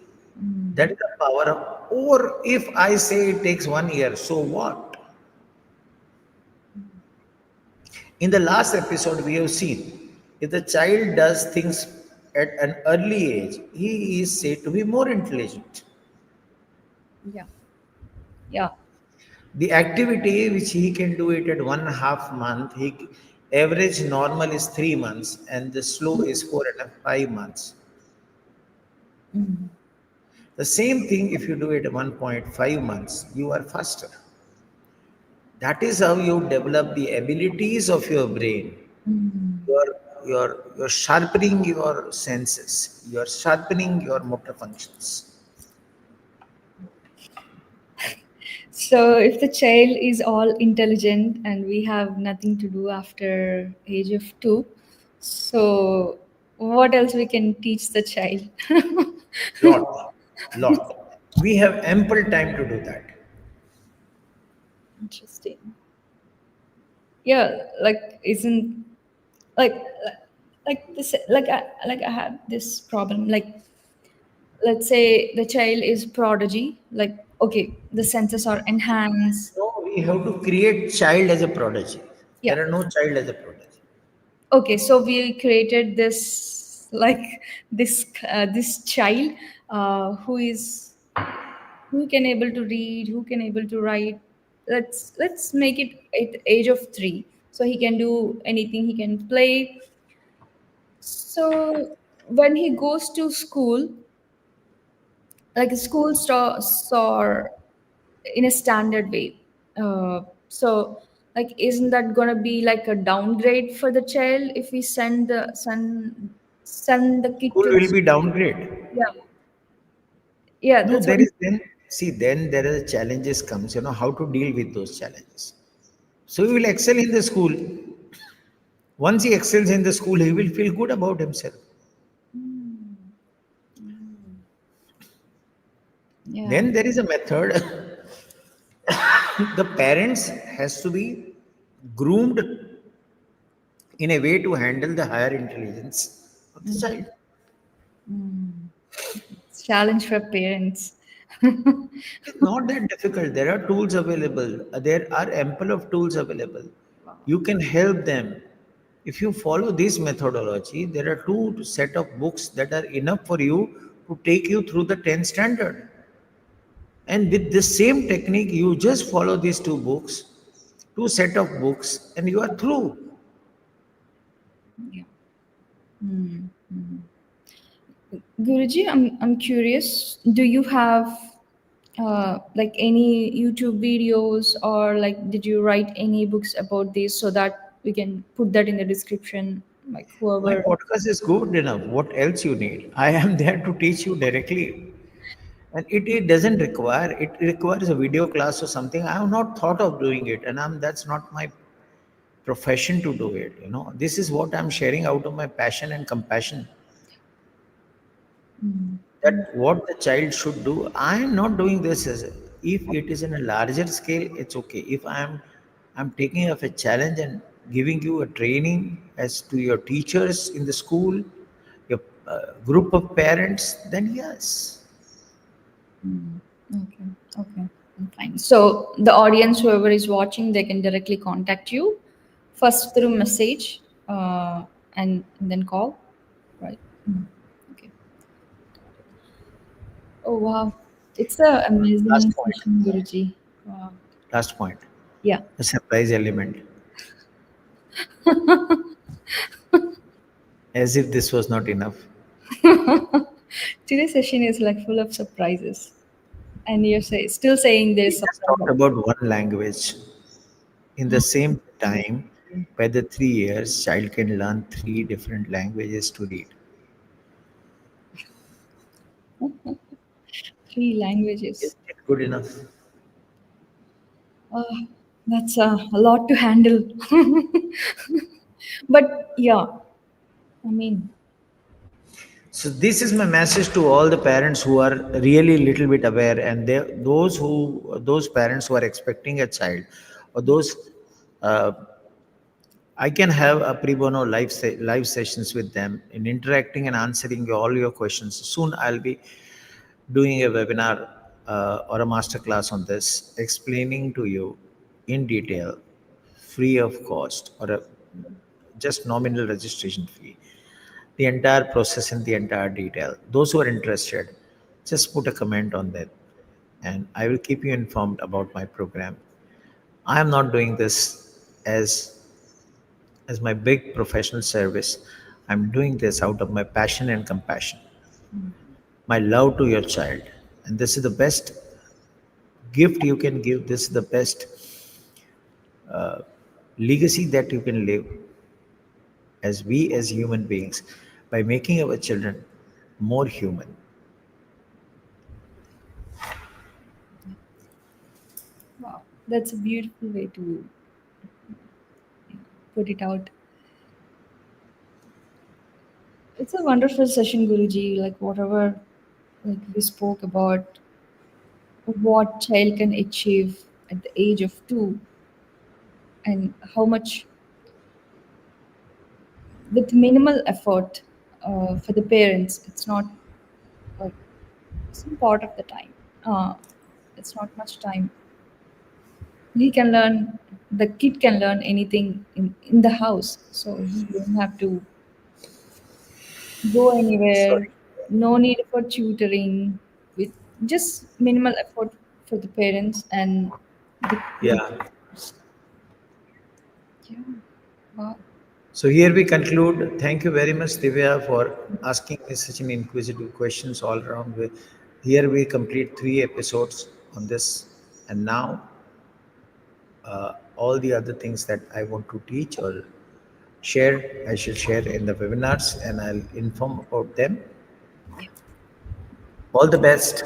That is the power of, or if I say it takes 1 year, so what? In the last episode, we have seen if the child does things at an early age, he is said to be more intelligent. Yeah. Yeah. The activity which he can do it at 1.5 month, he average normal is 3 months, and the slow is 4 and 5 months. Mm. The same thing if you do it at 1.5 months, you are faster. That is how you develop the abilities of your brain. Mm. You're sharpening your senses. You're sharpening your motor functions. So if the child is all intelligent and we have nothing to do after age of 2, so what else we can teach the child? Lot, lot. We have ample time to do that. Interesting. Yeah, like isn't like like this like I had this problem. Like let's say the child is prodigy. Like okay, the senses are enhanced. No, we have to create child as a prodigy. Yeah. There are no child as a prodigy. Okay, so we created this like this child who is who can able to read, who can able to write. Let's make it at the age of 3, so he can do anything, he can play. So when he goes to school, like school or in a standard way, so like isn't that gonna be like a downgrade for the child if we send the kid School to will be downgrade. yeah, yeah, No, that's what there is then see then there are challenges comes. How to deal with those challenges. So he will excel in the school. Once he excels in the school, he will feel good about himself. yeah. Then there is a method. The parents has to be groomed in a way to handle the higher intelligence of the child. Challenge for parents. It's not that difficult. There are tools available. There are ample of tools available. You can help them. If you follow this methodology, there are two set of books that are enough for you to take you through the 10th standard. And with the same technique, you just follow these two books, two set of books, and you are through. Yeah. Guruji, I'm curious. Do you have like any YouTube videos or like did you write any books about this so that we can put that in the description? Like My whoever. podcast is good enough. What else you need? I am there to teach you directly. And it doesn't require, it requires a video class or something. I have not thought of doing it. And that's not my profession to do it. This is what I'm sharing out of my passion and compassion. That what the child should do. I am not doing this as if it is in a larger scale, it's okay. If I'm taking up a challenge and giving you a training as to your teachers in the school, your group of parents, then yes. Okay, okay, I'm fine. So the audience, whoever is watching, they can directly contact you first through message and then call, right? Okay. Oh wow, it's a Last amazing point. session, Guruji. Wow. Last point. Yeah. The surprise element. As if this was not enough. Today's session is like full of surprises, and still saying We there's just talked surprise. about one language. In the same time, by the 3 years, child can learn three different languages to read. Three languages. Isn't it good enough? Uh, that's a lot to handle. But yeah, I mean, So this is my message to all the parents who are really little bit aware, and those parents who are expecting a child, or those. Uh, I can have a pre bono live sessions with them in interacting and answering all your questions. Soon I'll be doing a webinar or a master class on this, explaining to you in detail, free of cost or a just nominal registration fee, the entire process in the entire detail. Those who are interested, just put a comment on that and I will keep you informed about my program. I am not doing this as my big professional service. I'm doing this out of my passion and compassion, my love to your child. And this is the best gift you can give. This is the best legacy that you can live as we as human beings by making our children more human. Wow, that's a beautiful way to put it out. It's a wonderful session, Guruji. Like whatever, like we spoke about what child can achieve at the age of 2, and how much with minimal effort for the parents. It's not like some part of the time. Uh, it's not much time. He can learn. The kid can learn anything in the house, so he don't have to go anywhere. Sorry. No need for tutoring. With just minimal effort for the parents and the Yeah. kid. Yeah. Wow. So here we conclude. Thank you very much, Divya, for asking me such an inquisitive questions all around. Here we complete 3 episodes on this, and now all the other things that I want to teach or share, I shall share in the webinars, and I'll inform about them. Yeah. All the best.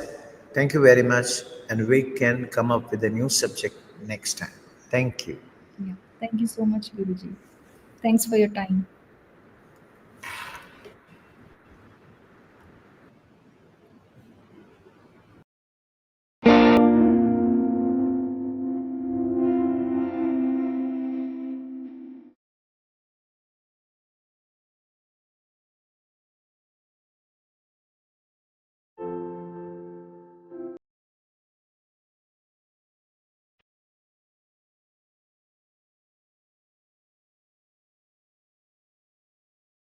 Thank you very much, and we can come up with a new subject next time. Thank you. Yeah. Thank you so much, Guruji. Thanks for your time.